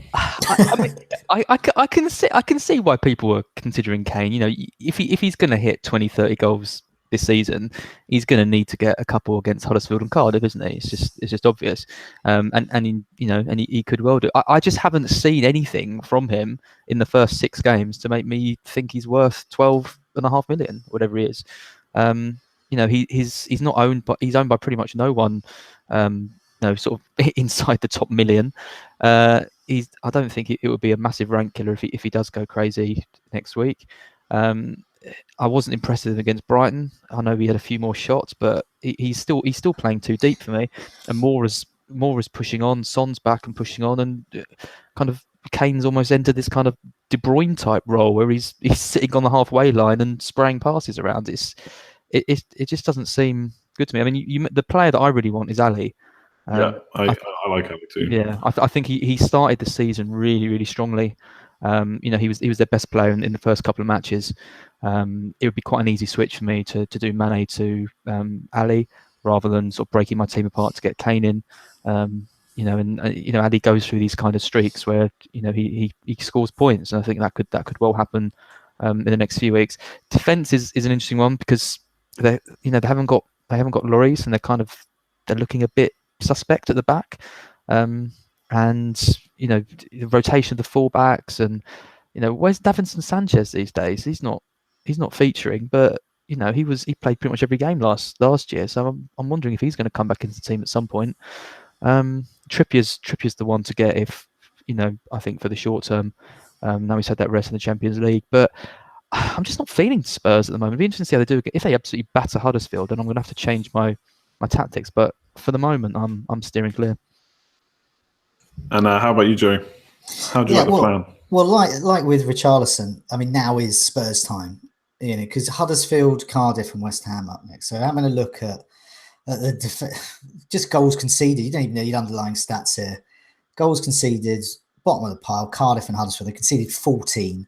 I can see why people were considering Kane. If he's going to hit 20, 30 goals this season, he's going to need to get a couple against Huddersfield and Cardiff, isn't he? It's just obvious. And he could well do. I just haven't seen anything from him in the first 6 games to make me think he's worth 12.5 million, whatever he is. He's not owned, but he's owned by pretty much no one. Sort of inside the top million. I don't think it would be a massive rank killer if he does go crazy next week. I wasn't impressed with him against Brighton. I know he had a few more shots, but he's still playing too deep for me. And Moura's pushing on. Son's back and pushing on, and kind of Kane's almost entered this kind of De Bruyne type role where he's sitting on the halfway line and spraying passes around. It just doesn't seem good to me. I mean, the player that I really want is Ali. I like Ali too. Yeah, I think he started the season really, really strongly. He was their best player in the first couple of matches. It would be quite an easy switch for me to do Mane to Ali rather than sort of breaking my team apart to get Kane in. and Ali goes through these kind of streaks where he scores points, and I think that could well happen in the next few weeks. Defense is an interesting one because they haven't got Lloris, and they're looking a bit suspect at the back, and the rotation of the fullbacks, and where's Davinson Sanchez these days? He's not featuring, but he played pretty much every game last year, so I'm wondering if he's going to come back into the team at some point. Trippier's the one to get if I think for the short term. Now he's had that rest in the Champions League, but I'm just not feeling Spurs at the moment. It'd be interesting to see how they do. If they absolutely batter Huddersfield, then I'm going to have to change my tactics. But for the moment, I'm steering clear. And how about you, Joe? How do you like the plan? Well, like with Richarlison, I mean, now is Spurs time, because Huddersfield, Cardiff, and West Ham up next. So I'm going to look at just goals conceded. You don't even need underlying stats here. Goals conceded, bottom of the pile, Cardiff and Huddersfield. They conceded 14.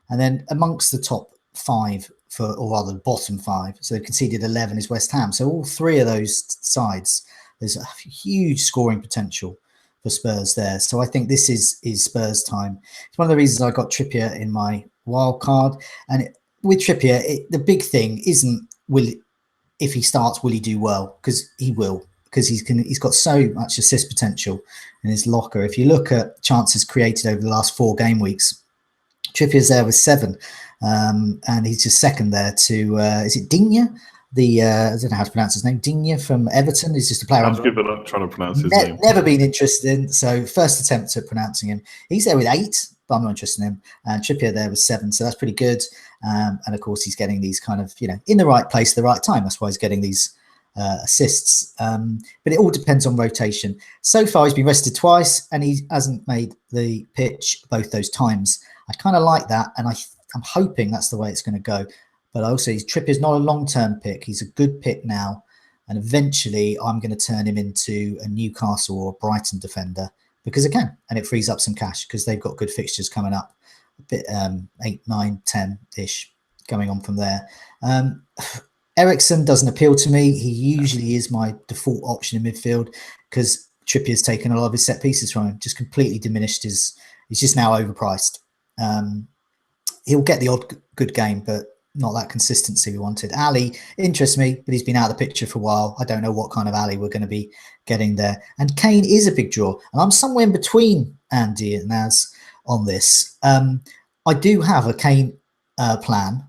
And then amongst the top 5, or rather the bottom 5, so they've conceded 11 is West Ham. So all 3 of those sides, there's a huge scoring potential for Spurs there. So I think this is Spurs time. It's one of the reasons I got Trippier in my wild card. And with Trippier, the big thing isn't if he starts, will he do well? Because he will. Because he's got so much assist potential in his locker. If you look at chances created over the last 4 game weeks, Trippier's there with 7, and he's just second there to is it Digne? I don't know how to pronounce his name. Digne from Everton. He's just a player. I've given up trying to pronounce his name. Never been interested in. So first attempt at pronouncing him. He's there with 8, but I'm not interested in him. And Trippier there with 7, so that's pretty good. And of course, he's getting these kind of in the right place at the right time. That's why he's getting these assists. But it all depends on rotation. So far, he's been rested twice, and he hasn't made the pitch both those times. I kind of like that, and I'm hoping that's the way it's going to go. But also, Trippier's not a long-term pick. He's a good pick now, and eventually I'm going to turn him into a Newcastle or Brighton defender because I can, and it frees up some cash because they've got good fixtures coming up, a bit 8, 9, 10-ish going on from there. Ericsson doesn't appeal to me. He usually is my default option in midfield because Trippier's taken a lot of his set pieces from him, just completely diminished he's just now overpriced. He'll get the odd good game, but not that consistency we wanted. Ali interests me, but he's been out of the picture for a while. I don't know what kind of Ali we're going to be getting there. And Kane is a big draw. And I'm somewhere in between Andy and Naz on this. I do have a Kane plan,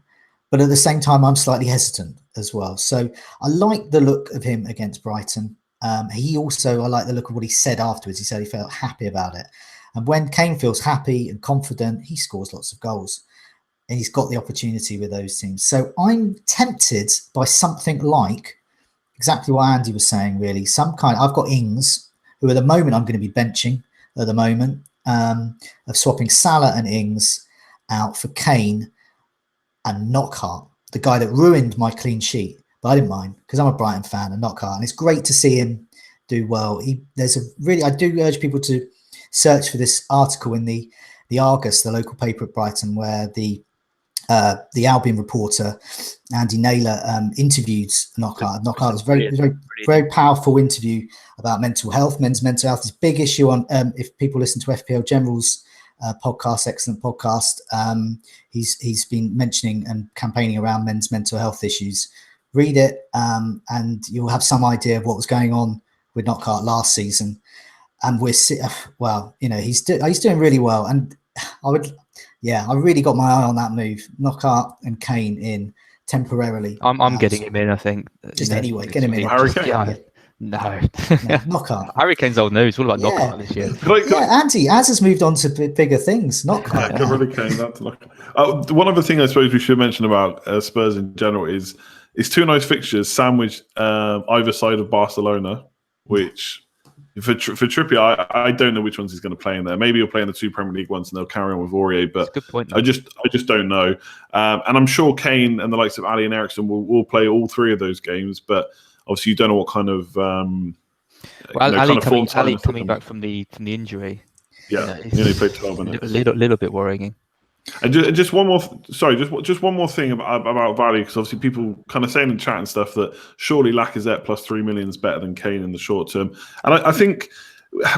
but at the same time, I'm slightly hesitant as well. So I like the look of him against Brighton. I like the look of what he said afterwards. He said he felt happy about it. And when Kane feels happy and confident, he scores lots of goals. And he's got the opportunity with those teams. So I'm tempted by something like exactly what Andy was saying, really. I've got Ings, who at the moment I'm going to be benching at the moment, of swapping Salah and Ings out for Kane and Knockhart, the guy that ruined my clean sheet. But I didn't mind because I'm a Brighton fan and Knockhart. And it's great to see him do well. I do urge people to search for this article in the Argus, the local paper at Brighton, where the Albion reporter Andy Naylor interviewed Knockhart. Knockhart was very powerful interview about mental health. Men's mental health is a big issue on. If people listen to FPL General's podcast, excellent podcast, he's been mentioning and campaigning around men's mental health issues. Read it, and you'll have some idea of what was going on with Knockhart last season. And he's doing really well. And I really got my eye on that move. Knockhart and Kane in temporarily. I'm getting him in, I think. Anyway, get him in. Harry Kane? Yeah, no. Knockhart. Harry Kane's old news. What about Knockhart this year? Andy, Az has moved on to bigger things. Knockhart. One other thing I suppose we should mention about Spurs in general is 2 nice fixtures sandwiched either side of Barcelona, which... For Trippier, I don't know which ones he's going to play in there. Maybe he'll play in the 2 Premier League ones and they'll carry on with Aurier, but good point, I just don't know. And I'm sure Kane and the likes of Ali and Ericsson will play all 3 of those games, but obviously you don't know what kind of Ali coming back from the injury. Yeah, he only played 12 minutes. A little bit worrying. And just one more, just one more thing about value, because obviously people kind of saying in chat and stuff that surely Lacazette plus 3 million is better than Kane in the short term. And I think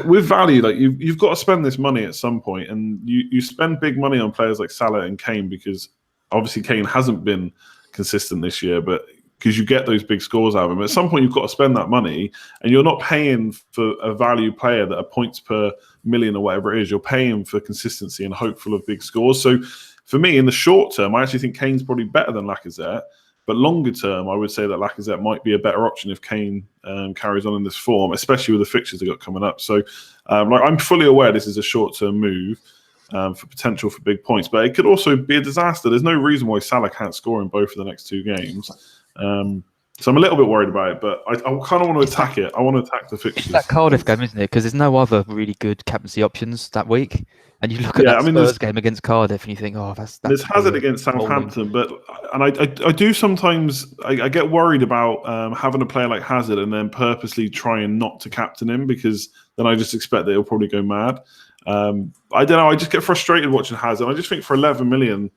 with value, like you've got to spend this money at some point, and you spend big money on players like Salah and Kane because obviously Kane hasn't been consistent this year, but because you get those big scores out of him. At some point, you've got to spend that money, and you're not paying for a value player that are points per million or whatever it is. You're paying for consistency and hopeful of big scores. So for me, in the short term, I actually think Kane's probably better than Lacazette. But longer term, I would say that Lacazette might be a better option if Kane carries on in this form, especially with the fixtures they've got coming up. So I'm fully aware this is a short-term move for potential for big points, but it could also be a disaster. There's no reason why Salah can't score in both of the next 2 games. So I'm a little bit worried about it, but I kind of want to attack it. I want to attack the fixtures. It's that Cardiff game, isn't it? Because there's no other really good captaincy options that week. And you look at that Spurs game against Cardiff and you think, oh, that's there's Hazard against Southampton, and I do sometimes I get worried about having a player like Hazard and then purposely trying not to captain him because then I just expect that he'll probably go mad. I don't know. I just get frustrated watching Hazard. I just think for 11 million,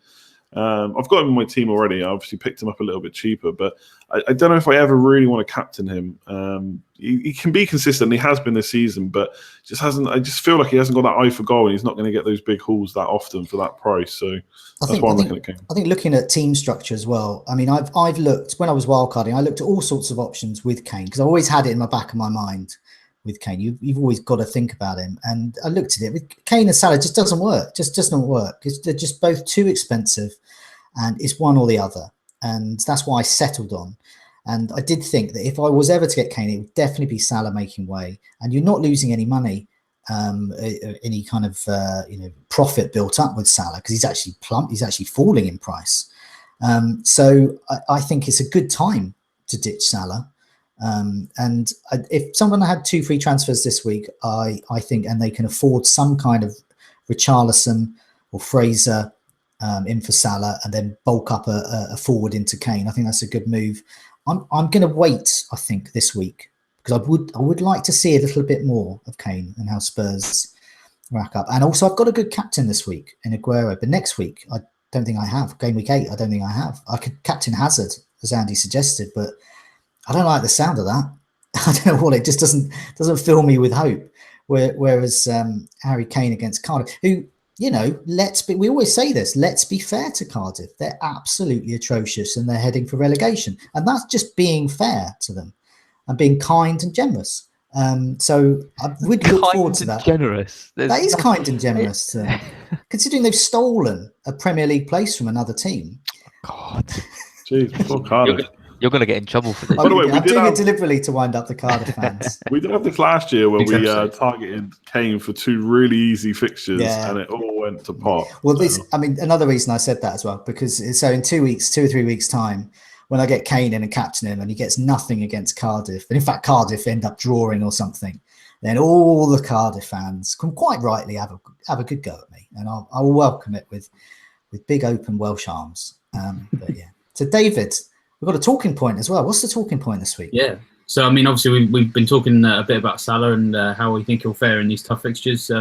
I've got him in my team already. I obviously picked him up a little bit cheaper, but I don't know if I ever really want to captain him. He can be consistent. He has been this season, but just hasn't. I just feel like he hasn't got that eye for goal, and he's not going to get those big hauls that often for that price. So that's why I'm looking at Kane. I think looking at team structure as well. I mean, I've looked when I was wildcarding. I looked at all sorts of options with Kane because I always had it in my back of my mind. With Kane, you've always got to think about him. And I looked at it with Kane and Salah. It just doesn't work. Just doesn't work. They're just both too expensive. And it's one or the other. And that's why I settled on. And I did think that if I was ever to get Kane, it would definitely be Salah making way. And you're not losing any money, any kind of profit built up with Salah because he's actually plump. He's actually falling in price. So I think it's a good time to ditch Salah. And if someone had 2 free transfers this week, I think, and they can afford some kind of Richarlison or Fraser in for Salah and then bulk up a forward into Kane. I think that's a good move. I'm going to wait, I think, this week because I would like to see a little bit more of Kane and how Spurs rack up. And also, I've got a good captain this week in Aguero, but next week I don't think I have. Game week 8, I don't think I have. I could captain Hazard, as Andy suggested, but I don't like the sound of that. I don't know what, it just doesn't fill me with hope. Whereas Harry Kane against Cardiff, who, we always say this, let's be fair to Cardiff. They're absolutely atrocious and they're heading for relegation. And that's just being fair to them and being kind and generous. So I would look forward to that. Generous. That is kind and generous. Considering they've stolen a Premier League place from another team. God. Jeez, poor Cardiff. You're going to get in trouble for this. By the way, I'm doing it deliberately to wind up the Cardiff fans. We did have this last year where we targeted Kane for 2 really easy fixtures and it all went to pot. Well, another reason I said that as well, because so in 2 or 3 weeks' time, when I get Kane in and captain him and he gets nothing against Cardiff, and in fact Cardiff end up drawing or something, then all the Cardiff fans can quite rightly have a good go at me, and I will welcome it with big open Welsh arms. But yeah, so David. We've got a talking point as well. What's the talking point this week? Yeah. So, I mean, obviously, we've been talking a bit about Salah and how we think he'll fare in these tough fixtures.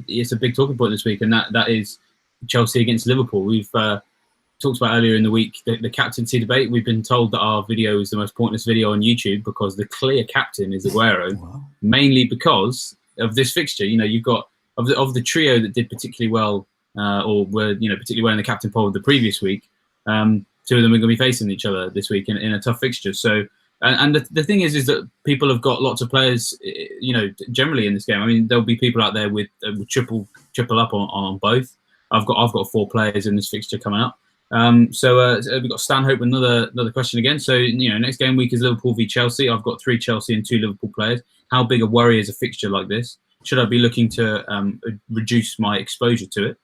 It's a big talking point this week, and that is Chelsea against Liverpool. We've talked about earlier in the week the captaincy debate. We've been told that our video is the most pointless video on YouTube because the clear captain is Aguero, mainly because of this fixture. You've got of the trio that did particularly well or were particularly well in the captain poll the previous week. 2 of them are going to be facing each other this week in a tough fixture. So, and the thing is that people have got lots of players, generally in this game. I mean, there'll be people out there with triple up on both. I've got 4 players in this fixture coming up. So we've got Stanhope, another question again. So, next game week is Liverpool v Chelsea. I've got 3 Chelsea and 2 Liverpool players. How big a worry is a fixture like this? Should I be looking to reduce my exposure to it?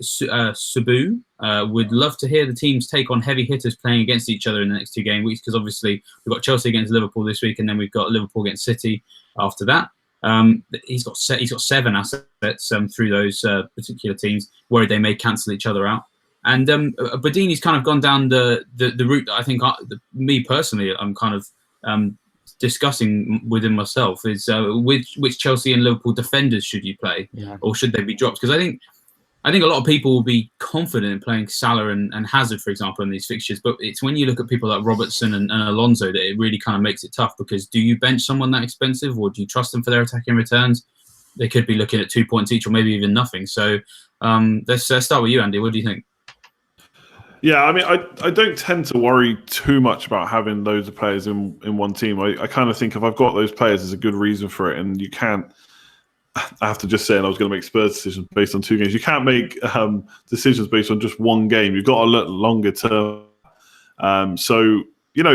Sabu would love to hear the teams take on heavy hitters playing against each other in the next 2 game weeks, because obviously we've got Chelsea against Liverpool this week, and then we've got Liverpool against City after that. He's got 7 assets through those particular teams, worried they may cancel each other out. And Badini's kind of gone down the route that I think me personally I'm kind of discussing within myself is which Chelsea and Liverpool defenders should you play, or should they be dropped? Because I think I think a lot of people will be confident in playing Salah and Hazard, for example, in these fixtures. But it's when you look at people like Robertson and Alonso that it really kind of makes it tough, because do you bench someone that expensive, or do you trust them for their attacking returns? They could be looking at 2 points each, or maybe even nothing. So let's start with you, Andy. What do you think? Yeah, I mean, I don't tend to worry too much about having loads of players in one team. I kind of think if I've got those players, there's a good reason for it, and you can't. I have to just say, and I was going to make Spurs decisions based on 2 games. You can't make decisions based on just one game. You've got to look longer term. So,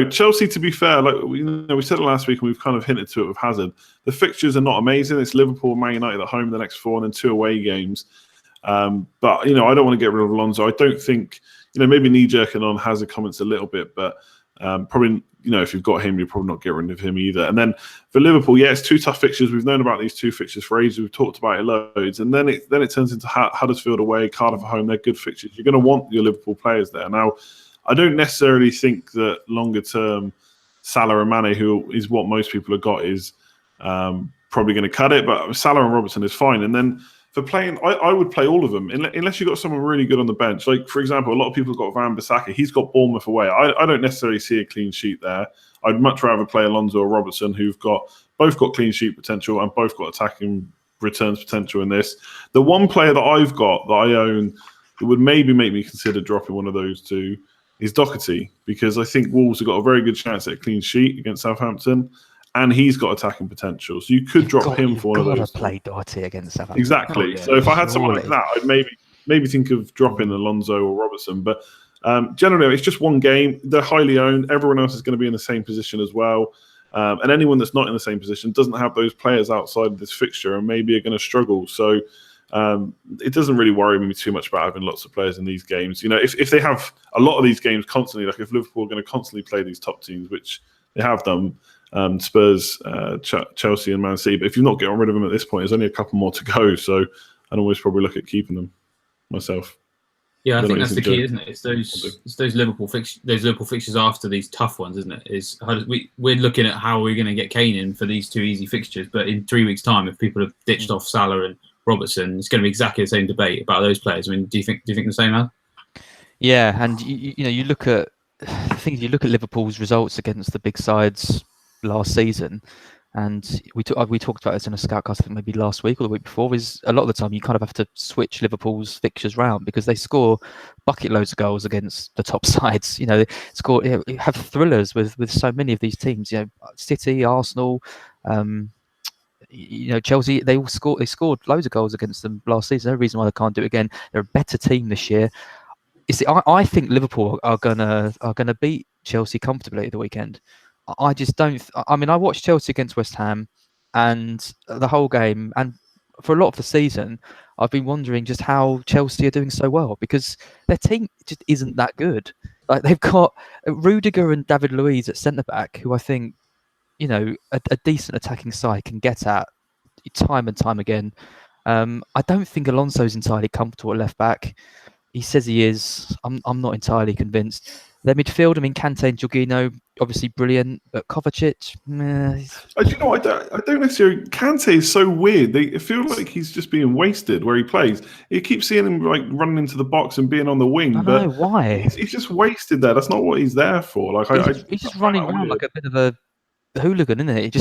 Chelsea, to be fair, like we said it last week, and we've kind of hinted to it with Hazard. The fixtures are not amazing. It's Liverpool, Man United at home the next 4, and then 2 away games. But I don't want to get rid of Alonso. I don't think, maybe knee-jerking on Hazard comments a little bit, but probably, if you've got him, you're probably not getting rid of him either. And then for Liverpool, it's 2 tough fixtures. We've known about these 2 fixtures for ages. We've talked about it loads. And then it turns into Huddersfield away, Cardiff at home. They're good fixtures. You're going to want your Liverpool players there. Now, I don't necessarily think that longer term Salah and Mane, who is what most people have got, is probably going to cut it. But Salah and Robertson is fine. And then for playing, I would play all of them unless you've got someone really good on the bench. Like, for example, a lot of people have got Wan-Bissaka. He's got Bournemouth away. I don't necessarily see a clean sheet there. I'd much rather play Alonso or Robertson, who've both got clean sheet potential and both got attacking returns potential in this. The one player that I've got that I own that would maybe make me consider dropping one of those 2 is Doherty, because I think Wolves have got a very good chance at a clean sheet against Southampton. And he's got attacking potential, so you could drop him for one of those. Play Doherty against Southampton. Exactly. Oh, yeah, so if I had someone like that, I'd maybe think of dropping Alonso or Robertson. But generally, it's just one game. They're highly owned. Everyone else is going to be in the same position as well. And anyone that's not in the same position doesn't have those players outside of this fixture, and maybe are going to struggle. So it doesn't really worry me too much about having lots of players in these games. If they have a lot of these games constantly, like if Liverpool are going to constantly play these top teams, which they have done. Spurs, Chelsea and Man City. But if you're not getting rid of them at this point, there's only a couple more to go. So I'd always probably look at keeping them myself. Yeah, I think that's the key, isn't it? It's those Liverpool fixtures after these tough ones, isn't it? We're looking at how we're going to get Kane in for these 2 easy fixtures. But in 3 weeks' time, if people have ditched off Salah and Robertson, it's going to be exactly the same debate about those players. I mean, do you think the same, Al? Yeah, and you look at the things. You look at Liverpool's results against the big sides last season, and we talked about this in a Scoutcast, I think maybe last week or the week before, is a lot of the time you kind of have to switch Liverpool's fixtures round because they score bucket loads of goals against the top sides. They have thrillers with so many of these teams. City, Arsenal, Chelsea. They scored loads of goals against them last season. No reason why they can't do it again. They're a better team this year. I think Liverpool are gonna beat Chelsea comfortably at the weekend. I just don't. I mean, I watched Chelsea against West Ham, and the whole game, and for a lot of the season, I've been wondering just how Chelsea are doing so well because their team just isn't that good. Like they've got Rudiger and David Luiz at centre back, who I think, a decent attacking side can get at time and time again. I don't think Alonso's entirely comfortable at left back. He says he is. I'm not entirely convinced. Their midfield, I mean, Kante and Jorginho, obviously brilliant, but Kovacic, I don't necessarily. Kante is so weird. It feels like he's just being wasted where he plays. You keep seeing him like running into the box and being on the wing. I know, why? He's just wasted there. That's not what he's there for. He's just running around like a bit of a hooligan, isn't it?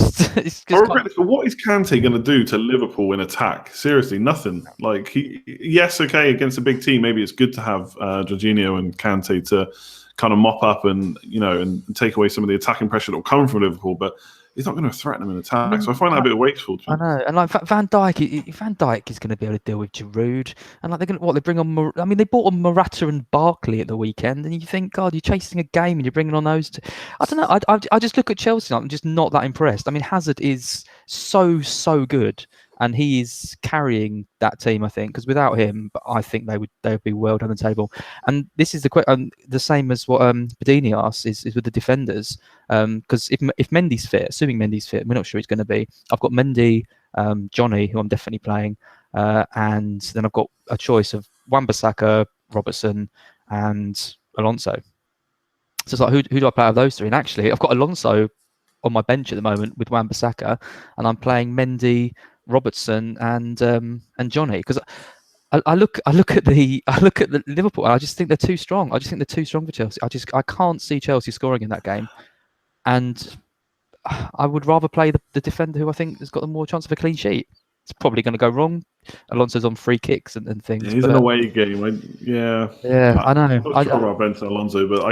What is Kante going to do to Liverpool in attack? Seriously, nothing. Okay, against a big team, maybe it's good to have Jorginho and Kante to kind of mop up and take away some of the attacking pressure that will come from Liverpool, but he's not going to threaten them in attack. So I find that a bit wasteful. I know, and like Van Dijk is going to be able to deal with Giroud, and like they bring on. I mean, they bought on Morata and Barkley at the weekend, and you think, God, you're chasing a game and you're bringing on those two. I don't know. I just look at Chelsea. I'm just not that impressed. I mean, Hazard is so good. And he is carrying that team, I think, because without him, I think they would be well down the table. And this is the same as what Bedini asked is with the defenders. Because if Mendy's fit, assuming Mendy's fit, we're not sure he's going to be. I've got Mendy, Johnny, who I'm definitely playing, and then I've got a choice of Wan-Bissaka, Robertson, and Alonso. So it's like, who do I play out of those 3? And actually, I've got Alonso on my bench at the moment with Wan-Bissaka, and I'm playing Mendy, Robertson and Johnny, because I look at the Liverpool, and I just think they're too strong. I just think they're too strong for Chelsea. I can't see Chelsea scoring in that game, and I would rather play the defender who I think has got the more chance of a clean sheet. It's probably going to go wrong. Alonso's on free kicks and things. Yeah, he's an away game. I know. I'm not sure about Benson Alonso, but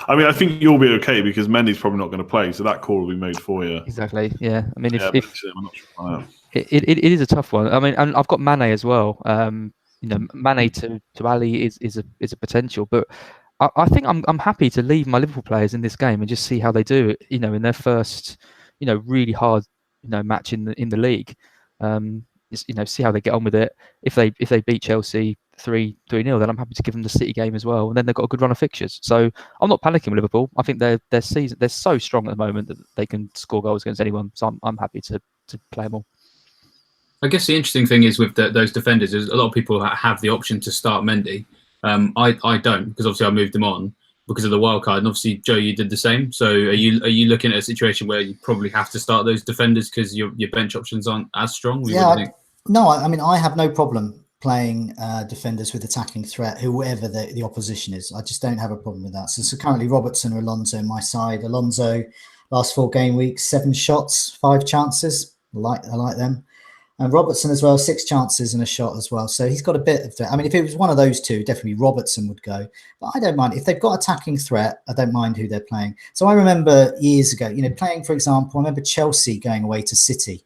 I think you'll be okay because Mendy's probably not going to play, so that call will be made for you. Exactly. Yeah. I mean, if I'm not sure about that. It is a tough one. I mean, and I've got Mane as well. Mane to Ali is a potential, but I think I'm happy to leave my Liverpool players in this game and just see how they do. In their first, really hard, match in the league. See how they get on with it. If they beat Chelsea 3-0, then I'm happy to give them the City game as well, and then they've got a good run of fixtures. So I'm not panicking with Liverpool. I think their season, they're so strong at the moment that they can score goals against anyone. So I'm happy to play them all. I guess the interesting thing is with those defenders is a lot of people have the option to start Mendy. I don't, because obviously I moved him on because of the wild card, and obviously Joe, you did the same. So are you looking at a situation where you probably have to start those defenders because your bench options aren't as strong? No, I mean I have no problem playing defenders with attacking threat, whoever the opposition is. I just don't have a problem with that. So currently Robertson or Alonso on my side. Alonso, last 4 game weeks, 7 shots, 5 chances. I like them. And Robertson as well, 6 chances and a shot as well. So he's got a bit of threat. I mean, if it was one of those two, definitely Robertson would go. But I don't mind. If they've got attacking threat, I don't mind who they're playing. So I remember years ago, playing, for example, I remember Chelsea going away to City.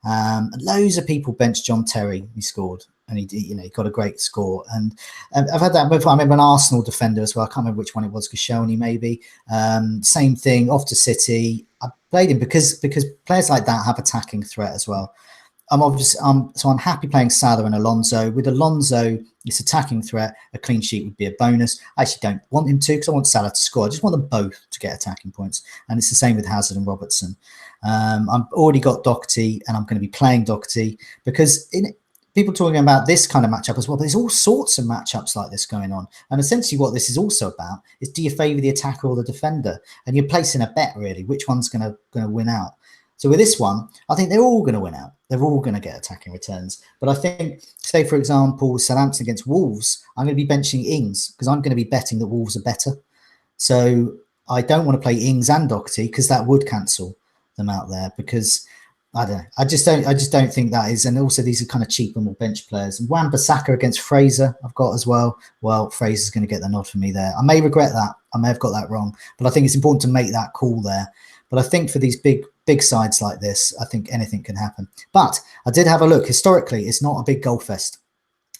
Loads of people benched John Terry. He scored. And he got a great score. And I've had that before. I remember an Arsenal defender as well. I can't remember which one it was, Koscielny maybe. Same thing, off to City. I played him because players like that have attacking threat as well. I'm happy playing Salah and Alonso. With Alonso, it's attacking threat. A clean sheet would be a bonus. I actually don't want him to because I want Salah to score. I just want them both to get attacking points. And it's the same with Hazard and Robertson. I've already got Doherty, and I'm going to be playing Doherty because people talking about this kind of matchup as well. But there's all sorts of matchups like this going on. And essentially what this is also about is, do you favour the attacker or the defender? And you're placing a bet, really, which one's going to win out. So with this one, I think they're all going to win out. They're all going to get attacking returns. But I think, say, for example, Southampton against Wolves, I'm going to be benching Ings because I'm going to be betting that Wolves are better. So I don't want to play Ings and Doherty because that would cancel them out there because, I don't know. I just don't think that is. And also these are kind of cheaper, more bench players. And Wan-Bissaka against Fraser I've got as well. Well, Fraser's going to get the nod for me there. I may regret that. I may have got that wrong. But I think it's important to make that call there. But I think for these big sides like this, I think anything can happen. But I did have a look. Historically, it's not a big goal fest.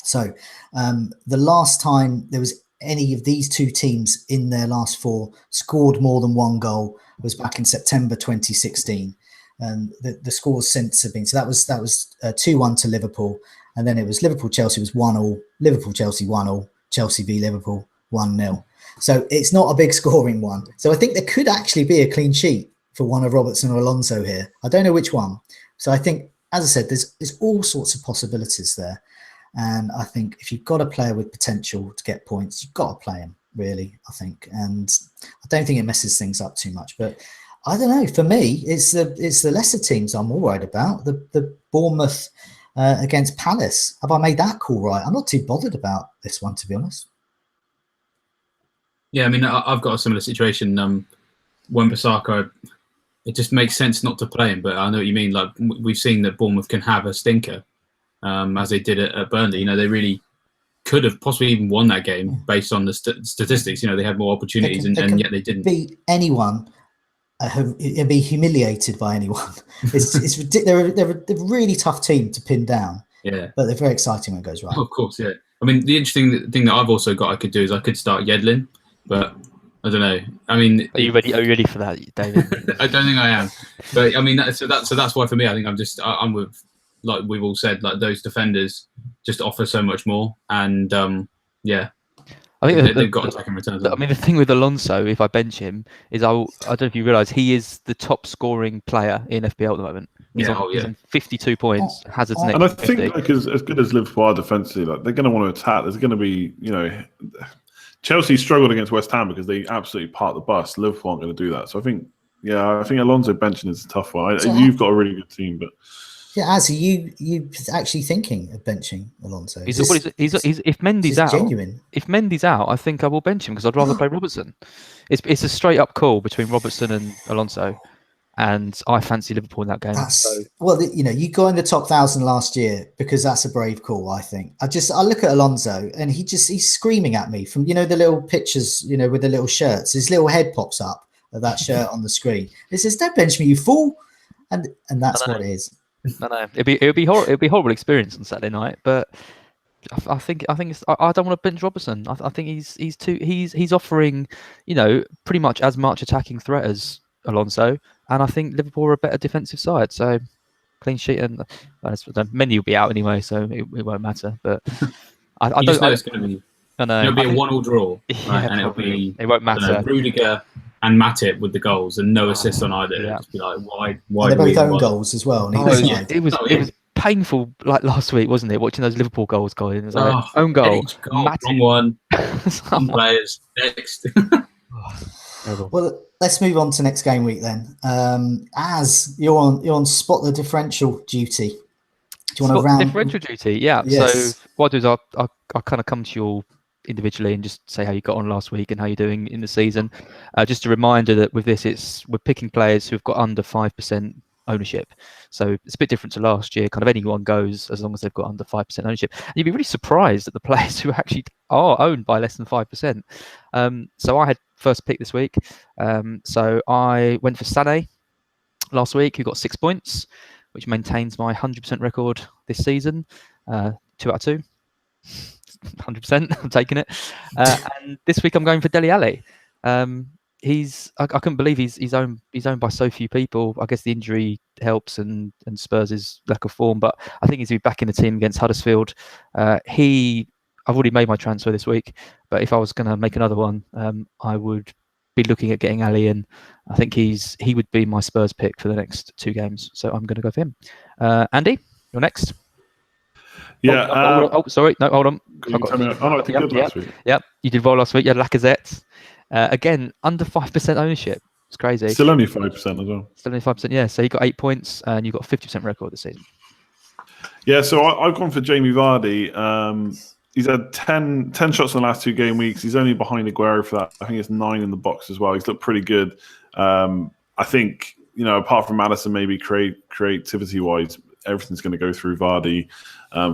So the last time there was any of these two teams in their last 4 scored more than 1 goal was back in September 2016. And the scores since have been, so that was 2-1 to Liverpool. And then it was Liverpool-Chelsea was 1-1, Liverpool-Chelsea 1-1, Chelsea v Liverpool 1-0. So it's not a big scoring one. So I think there could actually be a clean sheet for one of Robertson or Alonso here. I don't know which one. So I think, as I said, there's all sorts of possibilities there. And I think if you've got a player with potential to get points, you've got to play him, really, I think. And I don't think it messes things up too much. But I don't know. For me, it's the lesser teams I'm all worried about. The Bournemouth against Palace. Have I made that call right? I'm not too bothered about this one, to be honest. Yeah, I mean, I've got a similar situation. Wan-Bissaka, it just makes sense not to play him, but I know what you mean. Like, we've seen that Bournemouth can have a stinker, as they did at Burnley. They really could have possibly even won that game based on the statistics. They had more opportunities, and yet they didn't beat anyone. Be humiliated by anyone. It's ridiculous. They're a really tough team to pin down. Yeah, but they're very exciting when it goes right. Of course, yeah. I mean, the interesting thing that I've also got I could do is I could start Yedlin, but I don't know. I mean, are you ready for that, David? I don't think I am. But I mean, so that's why for me, I think I'm with, like we've all said, like those defenders just offer so much more, and yeah. I think they've got attacking returns. I mean, the thing with Alonso, if I bench him, is I don't know if you realise he is the top scoring player in FPL at the moment. He's on 52 points. Hazard's next. And I think as good as Liverpool are defensively, they're going to want to attack. There's going to be, Chelsea struggled against West Ham because they absolutely parked the bus. Liverpool aren't going to do that. So I think Alonso benching is a tough one. You've got a really good team, but Yeah, as are you actually thinking of benching Alonso? If Mendy's out, genuine? If Mendy's out, I think I will bench him because I'd rather play Robertson. It's a straight up call between Robertson and Alonso, and I fancy Liverpool in that game. Well, you got in the top 1,000 last year because that's a brave call. I think I look at Alonso and he's screaming at me from the little pictures with the little shirts. His little head pops up of that shirt on the screen. It says, "Don't bench me, you fool," and that's what it is. I know it'd be horrible experience on Saturday night, but I think I don't want to bench Robertson. I think he's offering pretty much as much attacking threat as Alonso, and I think Liverpool are a better defensive side. So clean sheet, and Mendy will be out anyway, so it won't matter. But I don't know it's going to be. It'll be a 1-1 draw, right? And it won't matter. Rudiger and Matip with the goals and no assists on either. Yeah. Just be like, why? They're both own goals as well. It was painful, like last week, wasn't it? Watching those Liverpool goals go in. It was like, own goal. Wrong one. Some players next. Well, let's move on to next game week then. As you're on spot the differential duty. Do you want to round differential duty? Yeah. Yes. So what I do is I kind of come to you all individually and just say how you got on last week and how you're doing in the season. Just a reminder that with this, we're picking players who've got under 5% ownership. So it's a bit different to last year. Kind of anyone goes as long as they've got under 5% ownership. And you'd be really surprised at the players who actually are owned by less than 5%. So I had first pick this week. So I went for Sané last week, who got 6 points, which maintains my 100% record this season. 2 out of 2. 100%. I'm taking it. And this week I'm going for Dele Alli. I couldn't believe he's owned by so few people. I guess the injury helps and Spurs' lack of form, but I think he's going to be back in the team against Huddersfield. I've already made my transfer this week, but if I was going to make another one, I would be looking at getting Ali in. I think he would be my Spurs pick for the next 2 games, so I'm going to go for him. Andy, you're next. Yeah. Sorry. No, hold on. I think good last week. Yep, you did well last week. You had Lacazette. Again, under 5% ownership. It's crazy. Still only 5% as well. Still only 5%, yeah. So you got 8 points and you got a 50% record this season. Yeah, so I've gone for Jamie Vardy. He's had 10 shots in the last 2 game weeks. He's only behind Aguero for that. I think it's 9 in the box as well. He's looked pretty good. I think, apart from Maddison, maybe creativity-wise, everything's going to go through Vardy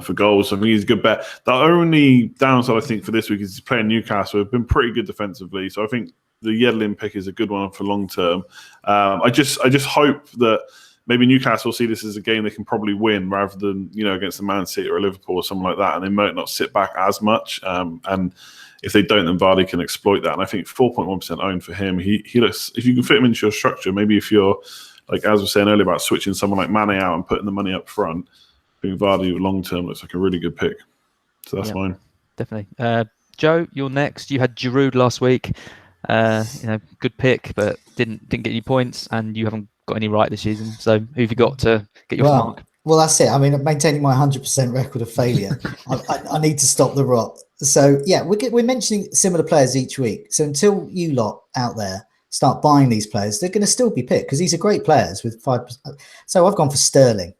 for goals. So I think he's a good bet. The only downside, I think, for this week is he's playing Newcastle. They've been pretty good defensively. So I think the Yedlin pick is a good one for long term. I just hope that maybe Newcastle see this as a game they can probably win rather than, against the Man City or Liverpool or something like that. And they might not sit back as much. And if they don't, then Vardy can exploit that. And I think 4.1% owned for him. He looks, if you can fit him into your structure, maybe if you're, like as we were saying earlier about switching someone like Mane out and putting the money up front, I think Vardy long term looks like a really good pick. So that's mine. Definitely. Joe, you're next. You had Giroud last week. Good pick, but didn't get any points, and you haven't got any right this season. So who have you got to get your mark? Well, that's it. I mean, maintaining my 100% record of failure, I need to stop the rot. So yeah, we're mentioning similar players each week. So until you lot out there start buying these players, they're going to still be picked because these are great players with 5%. So I've gone for Sterling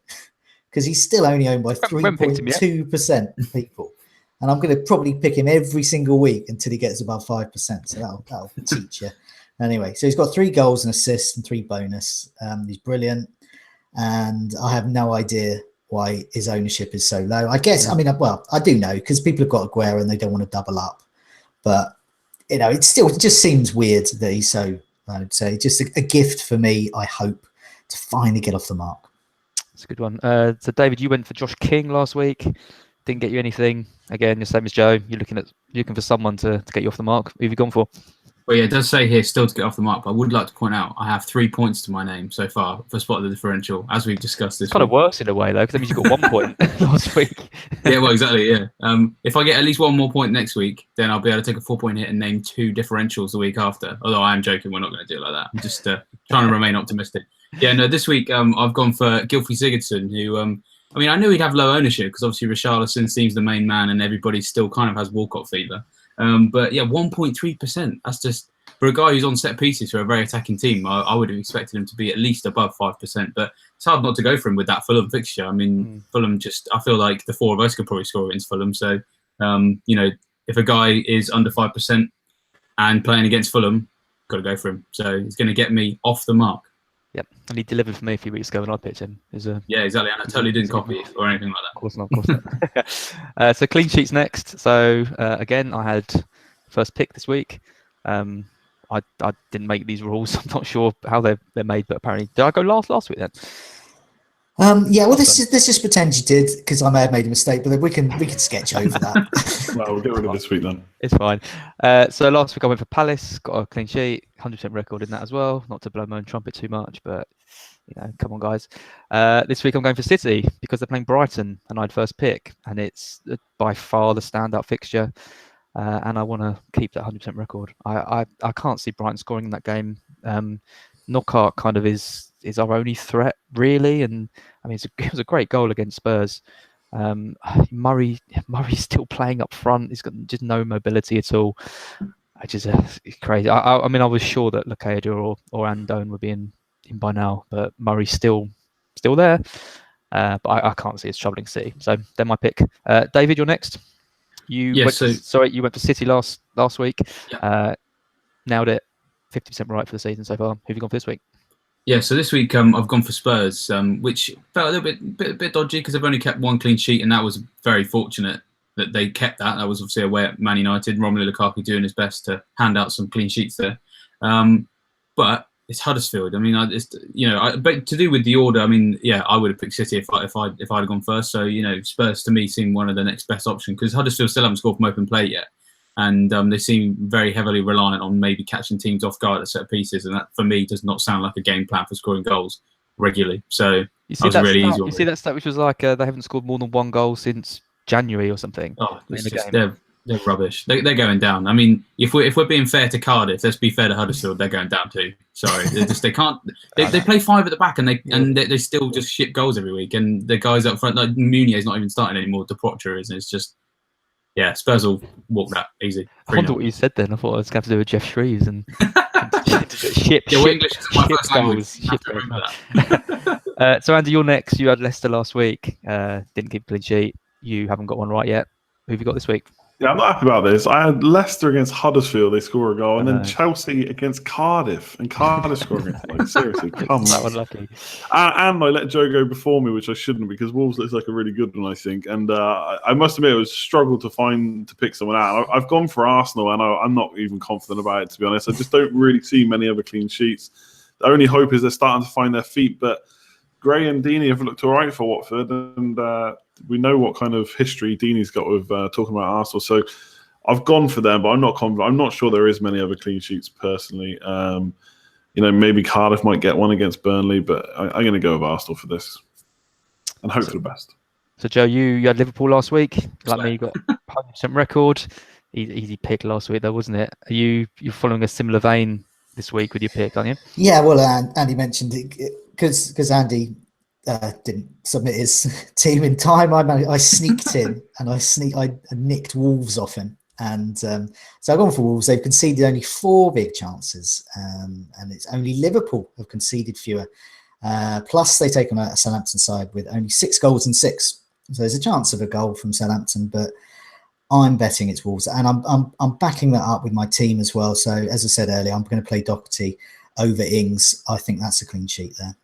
because he's still only owned by 3.2% people. And I'm going to probably pick him every single week until he gets above 5%. So that'll teach you. Anyway, so he's got 3 goals and assists and 3 bonus. He's brilliant. And I have no idea why his ownership is so low. I guess, I do know because people have got Aguero and they don't want to double up. But, it just seems weird that he's so, I'd say, just a gift for me, I hope, to finally get off the mark. That's a good one. So, David, you went for Josh King last week. Didn't get you anything. Again, the same as Joe. You're looking for someone to get you off the mark. Who have you gone for? Well, yeah, it does say here still to get off the mark, but I would like to point out I have 3 points to my name so far for spot the differential, as we've discussed this. It's kind of worse in a way, though, because that means you got 1 point last week. Yeah, well, exactly, yeah. If I get at least 1 more point next week, then I'll be able to take a 4-point hit and name 2 differentials the week after. Although I am joking, we're not going to do it like that. I'm just trying to remain optimistic. Yeah, no, this week I've gone for Gylfi Sigurdsson, who, I knew he'd have low ownership because obviously Richarlison seems the main man and everybody still kind of has Walcott fever. But yeah, 1.3%. That's just for a guy who's on set pieces for a very attacking team, I would have expected him to be at least above 5%. But it's hard not to go for him with that Fulham fixture. I mean, Fulham I feel like the four of us could probably score against Fulham. So, if a guy is under 5% and playing against Fulham, got to go for him. So he's going to get me off the mark. Yep, and he delivered for me a few weeks ago when I picked him. Yeah, exactly. And I totally didn't copy it or anything like that. Of course not. So clean sheets next. So again, I had first pick this week. I didn't make these rules. I'm not sure how they're made, but apparently, did I go last week then? Yeah, well, let's just pretend you did, because I may have made a mistake, but we can sketch over that. Well, we'll get rid of this week then. It's fine. So last week I went for Palace, got a clean sheet, 100% record in that as well. Not to blow my own trumpet too much, but come on, guys. This week I'm going for City because they're playing Brighton, and I had first pick, and it's by far the standout fixture. And I want to keep that 100% record. I can't see Brighton scoring in that game. Knockout kind of is our only threat, really. And I mean, it was a great goal against Spurs. Murray's still playing up front. He's got just no mobility at all. It's crazy. I mean, I was sure that Lacazette or Andone would be in by now, but Murray's still there. But I can't see it's troubling City. So they're my pick. David, you're next. You went for City last week. Yeah. Nailed it. 50% right for the season so far. Who have you gone for this week? Yeah, so this week I've gone for Spurs, which felt a little bit dodgy because they've only kept one clean sheet, and that was very fortunate that they kept that. That was obviously away at Man United. Romelu Lukaku doing his best to hand out some clean sheets there. But it's Huddersfield. I mean, but to do with the order, I mean, yeah, I would have picked City if I'd have gone first. So Spurs to me seem one of the next best option because Huddersfield still haven't scored from open play yet. And they seem very heavily reliant on maybe catching teams off guard at set pieces. And that, for me, does not sound like a game plan for scoring goals regularly. So you see that was really easy. You see that stat which was like they haven't scored more than one goal since January or something. Oh, they're rubbish. They're going down. I mean, if we're being fair to Cardiff, let's be fair to Huddersfield. They're going down too. Sorry, they can't. They play five at the back and they still just ship goals every week. And the guys up front, like Munier, is not even starting anymore. Depoitre is. And it's just. Yeah, Spurs will walk that easy. I wonder what you said then. I thought I was going to have to do with Jeff Shreves and English is my first language. You have to remember that. So Andy, you're next. You had Leicester last week. Didn't keep a clean sheet. You haven't got one right yet. Who have you got this week? Yeah, I'm not happy about this. I had Leicester against Huddersfield, they score a goal, and then Chelsea against Cardiff, and Cardiff score against them. Like, seriously, come on. That one lucky. And I let Joe go before me, which I shouldn't, because Wolves looks like a really good one, I think. And I must admit, it was a struggle to pick someone out. I've gone for Arsenal, and I'm not even confident about it, to be honest. I just don't really see many other clean sheets. The only hope is they're starting to find their feet, but Gray and Deeney have looked all right for Watford, and we know what kind of history Deeney's got with talking about Arsenal. So I've gone for them, but I'm not confident. I'm not sure there is many other clean sheets personally. Maybe Cardiff might get one against Burnley, but I'm going to go with Arsenal for this and hope for the best. So Joe, you had Liverpool last week. Like me, you got 100% record. Easy pick last week, though, wasn't it? You're following a similar vein this week with your pick, aren't you? Yeah, well, Andy mentioned it because Andy didn't submit his team in time. I sneaked in and I nicked Wolves off him, and so I've gone for Wolves. They've conceded only 4 big chances, and it's only Liverpool have conceded fewer. Plus, they take on a Southampton side with only 6 goals and 6, so there's a chance of a goal from Southampton, but I'm betting it's Wolves, and I'm backing that up with my team as well. So as I said earlier, I'm going to play Doherty over Ings. I think that's a clean sheet there.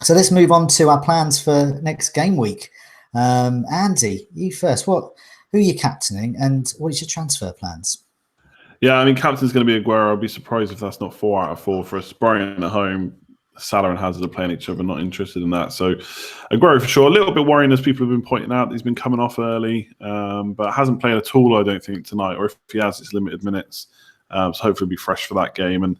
So let's move on to our plans for next game week. Andy, you first. Who are you captaining, and what is your transfer plans? Yeah, I mean, captain's going to be Aguero. I'll be surprised if that's not 4 out of 4 for us. Brighton at home, Salah and Hazard are playing each other. Not interested in that. So Aguero for sure. A little bit worrying, as people have been pointing out. He's been coming off early, but hasn't played at all, I don't think, tonight. Or if he has, it's limited minutes. So hopefully he'll be fresh for that game. And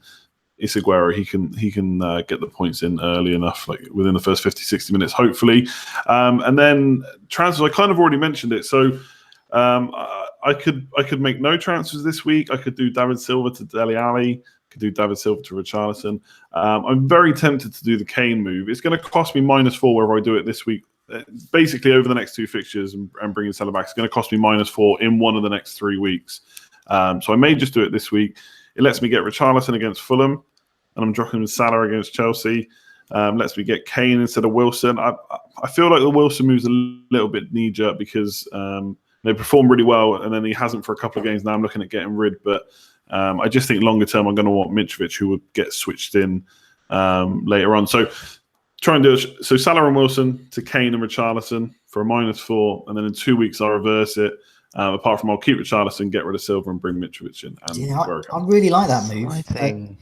it's Aguero. He can get the points in early enough, like within the first 50, 60 minutes, hopefully. And then transfers, I kind of already mentioned it. So I could make no transfers this week. I could do David Silva to Dele Alli. Could do David Silva to Richarlison. I'm very tempted to do the Kane move. It's going to cost me -4 wherever I do it this week. Basically, over the next 2 fixtures and bringing Salah back, it's going to cost me -4 in one of the next 3 weeks. So I may just do it this week. It lets me get Richarlison against Fulham, and I'm dropping Salah against Chelsea. Lets me get Kane instead of Wilson. I feel like the Wilson move's a little bit knee-jerk because they performed really well, and then he hasn't for a couple of games. Now I'm looking at getting rid, but I just think longer term I'm going to want Mitrovic, who would get switched in later on. So try and do it. So Salah and Wilson to Kane and Richarlison for a -4, and then in 2 weeks I'll reverse it. Apart from I'll keep Richarlison, get rid of Silva, and bring Mitrovic in. And I really like that move. I think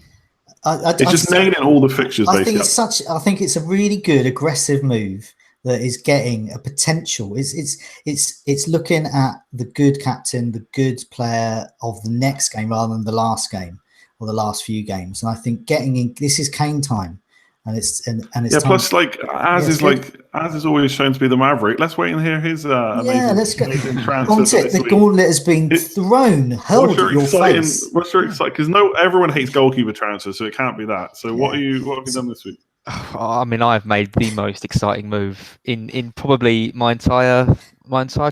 it's just nailing all the fixtures. I think it's a really good aggressive move that is getting a potential. It's looking at the good captain, the good player of the next game rather than the last game or the last few games. And I think getting in, this is Kane time. And it's plus Az is always shown to be the maverick. Let's wait and hear his let's go. Transfer the gauntlet has been thrown, held at your face. What's your exciting? Because everyone hates goalkeeper transfers, so it can't be that. So what have you done this week? I mean, I've made the most exciting move in probably my entire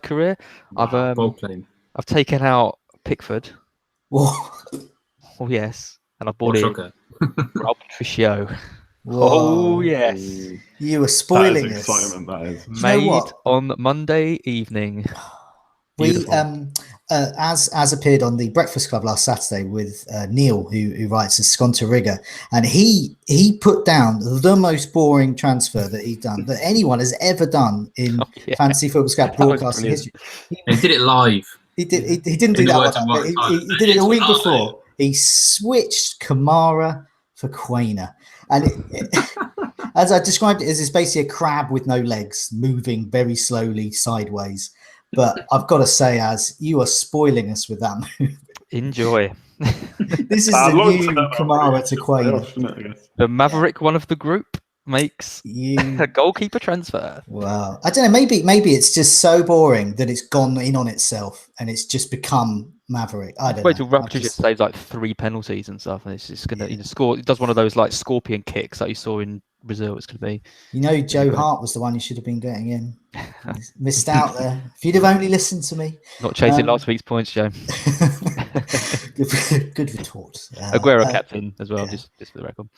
career. I've taken out Pickford. What? Oh yes, and I bought it. Rob Tricio. Whoa. Oh yes, you were spoiling us. Excitement, that is. Made on Monday evening. We as appeared on the Breakfast Club last Saturday with Neil, who writes as Sconteriga, and he put down the most boring transfer that he's done that anyone has ever done in Fantasy Football Scout broadcasting history. He did it live. He didn't do that one. He did it a week before. He switched Kamara for Quainer. And as I described it, it's basically a crab with no legs moving very slowly sideways. But I've got to say, Az, you are spoiling us with that move. Enjoy. This is the new Kamara to Quainer. The Maverick one of the group makes a goalkeeper transfer. Wow. I don't know. Maybe it's just so boring that it's gone in on itself and it's just become Maverick. I don't know. Wait till Raptor just saves like 3 penalties and stuff, and it's just going to score. It does one of those like scorpion kicks that you saw in Brazil. It's going to be. Joe Hart was the one you should have been getting in. Missed out there. If you'd have only listened to me. Not chasing last week's points, Joe. Good retort. Aguero captain as well, just for the record.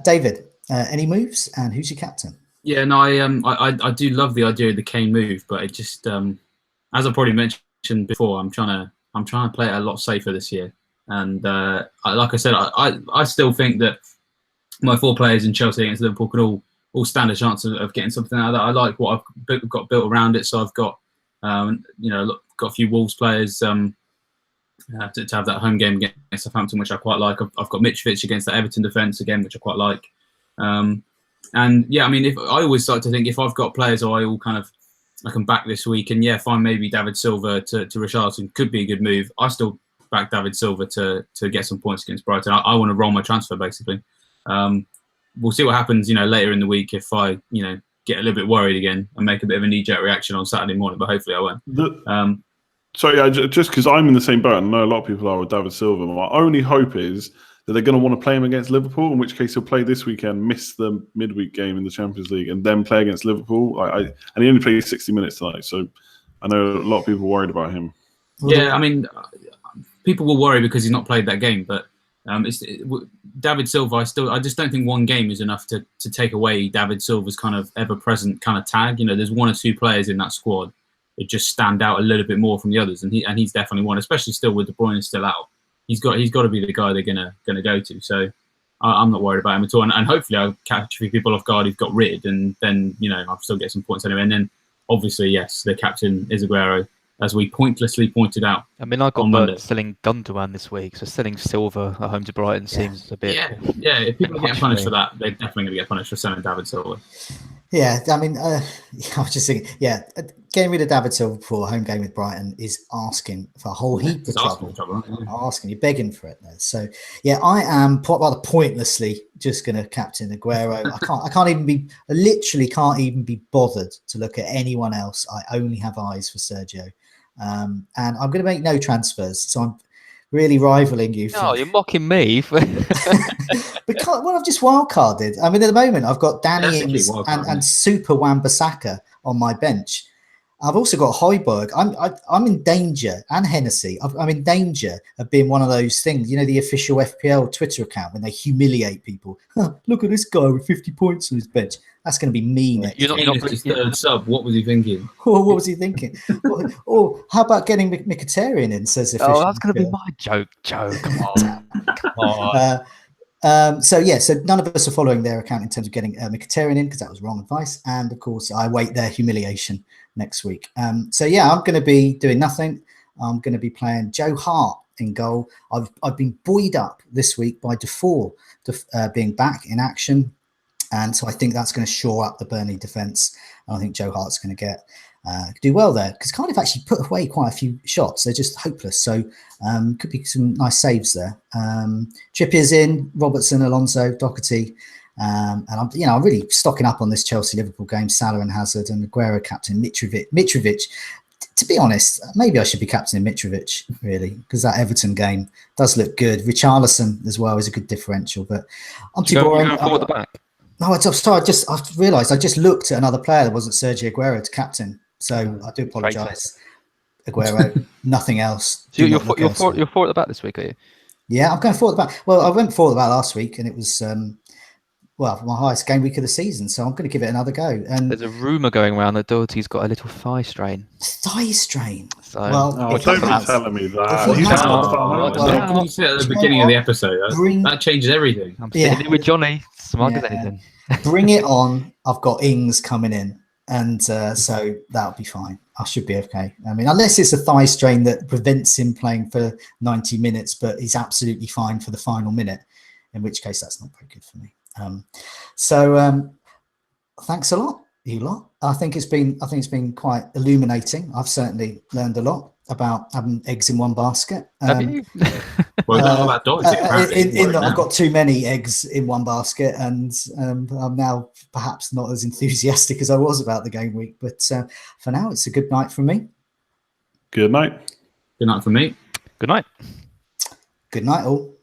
David, any moves, and who's your captain? Yeah, no, I do love the idea of the Kane move, but it just as I probably mentioned before, I'm trying to play it a lot safer this year. And like I said, I still think that my 4 players in Chelsea against Liverpool could all stand a chance of getting something out of that. I like what I've got built around it, so I've got got a few Wolves players to have that home game against Southampton, which I quite like. I've got Mitrovic against the Everton defence again, which I quite like. And yeah, I mean, if I always start to think if I've got players who I can back this week, and find maybe David Silva to Richarlison could be a good move. I still back David Silva to get some points against Brighton. I want to roll my transfer basically. We'll see what happens, later in the week if I, get a little bit worried again and make a bit of a knee-jerk reaction on Saturday morning, but hopefully I won't. Just because I'm in the same boat, and I know a lot of people are with David Silva, my only hope is that they're going to want to play him against Liverpool, in which case he'll play this weekend, miss the midweek game in the Champions League, and then play against Liverpool. And he only played 60 minutes tonight, so I know a lot of people are worried about him. Yeah, I mean, people will worry because he's not played that game, but David Silva, I just don't think one game is enough to take away David Silva's kind of ever-present kind of tag. There's 1 or 2 players in that squad that just stand out a little bit more from the others, and he's definitely one, especially still with De Bruyne still out. He's got to be the guy they're gonna go to. So I'm not worried about him at all, and hopefully I'll catch a few people off guard who've got rid, and then I'll still get some points anyway. And then obviously, yes, the captain is Aguero, as we pointlessly pointed out. I mean, I got burnt selling Gundogan this week, so selling Silva at home to Brighton seems a bit. Yeah. If people get punished for that, they're definitely going to get punished for selling David Silva. Yeah, I mean, I was just thinking, getting rid of David Silva for a home game with Brighton is asking for a whole heap of trouble. Asking, you're begging for it there. So, I am rather pointlessly just going to captain Aguero. I literally can't even be bothered to look at anyone else. I only have eyes for Sergio. And I'm going to make no transfers. So I'm really rivaling you. You're mocking me. Because I've just wildcarded. I mean, at the moment, I've got Danny Ings and Super Wan-Bissaka on my bench. I've also got Højbjerg. I'm in danger, and Hennessy. I'm in danger of being one of those things. You know, the official FPL Twitter account when they humiliate people. Look at this guy with 50 points on his bench. That's going to be me next. You're not his third sub. What was he thinking? What was he thinking? or how about getting Mkhitaryan in? Says official. Oh, that's going to be my joke, Joe. Come on, come on. So none of us are following their account in terms of getting Mkhitaryan in because that was wrong advice. And of course, I await their humiliation next week. I'm going to be doing nothing. I'm going to be playing Joe Hart in goal. I've been buoyed up this week by Defoe being back in action. And so I think that's going to shore up the Burnley defence. And I think Joe Hart's going to do well there because Cardiff actually put away quite a few shots. They're just hopeless. So could be some nice saves there. Trippier's in, Robertson, Alonso, Doherty. And I'm really stocking up on this Chelsea-Liverpool game. Salah and Hazard and Aguero captain Mitrovic. To be honest, maybe I should be captaining Mitrovic, really, because that Everton game does look good. Richarlison as well is a good differential. But I'm too boring. Going forward the back. No, I'm sorry. I realised I just looked at another player that wasn't Sergio Aguero to captain. So I do apologise. Aguero, nothing else. So you're four at the back this week, are you? Yeah, I'm going forward at the back. Well, I went forward at the back last week, and it was my highest game week of the season. So I'm going to give it another go. And there's a rumour going around that Doherty's got a little thigh strain. Thigh strain. So, don't be telling me that. You said at the beginning of the episode. That changes everything. I'm sitting here with Johnny, smug as anything. Bring it on. I've got Ings coming in. And so that'll be fine. I should be okay. I mean, unless it's a thigh strain that prevents him playing for 90 minutes, but he's absolutely fine for the final minute, in which case that's not very good for me. Thanks a lot, you lot. I think it's been quite illuminating. I've certainly learned a lot about having eggs in one basket. Have you? Well, about Doherty, I've got too many eggs in one basket, and I'm now perhaps not as enthusiastic as I was about the game week. But for now, it's a good night from me. Good night. Good night from me. Good night. Good night, all.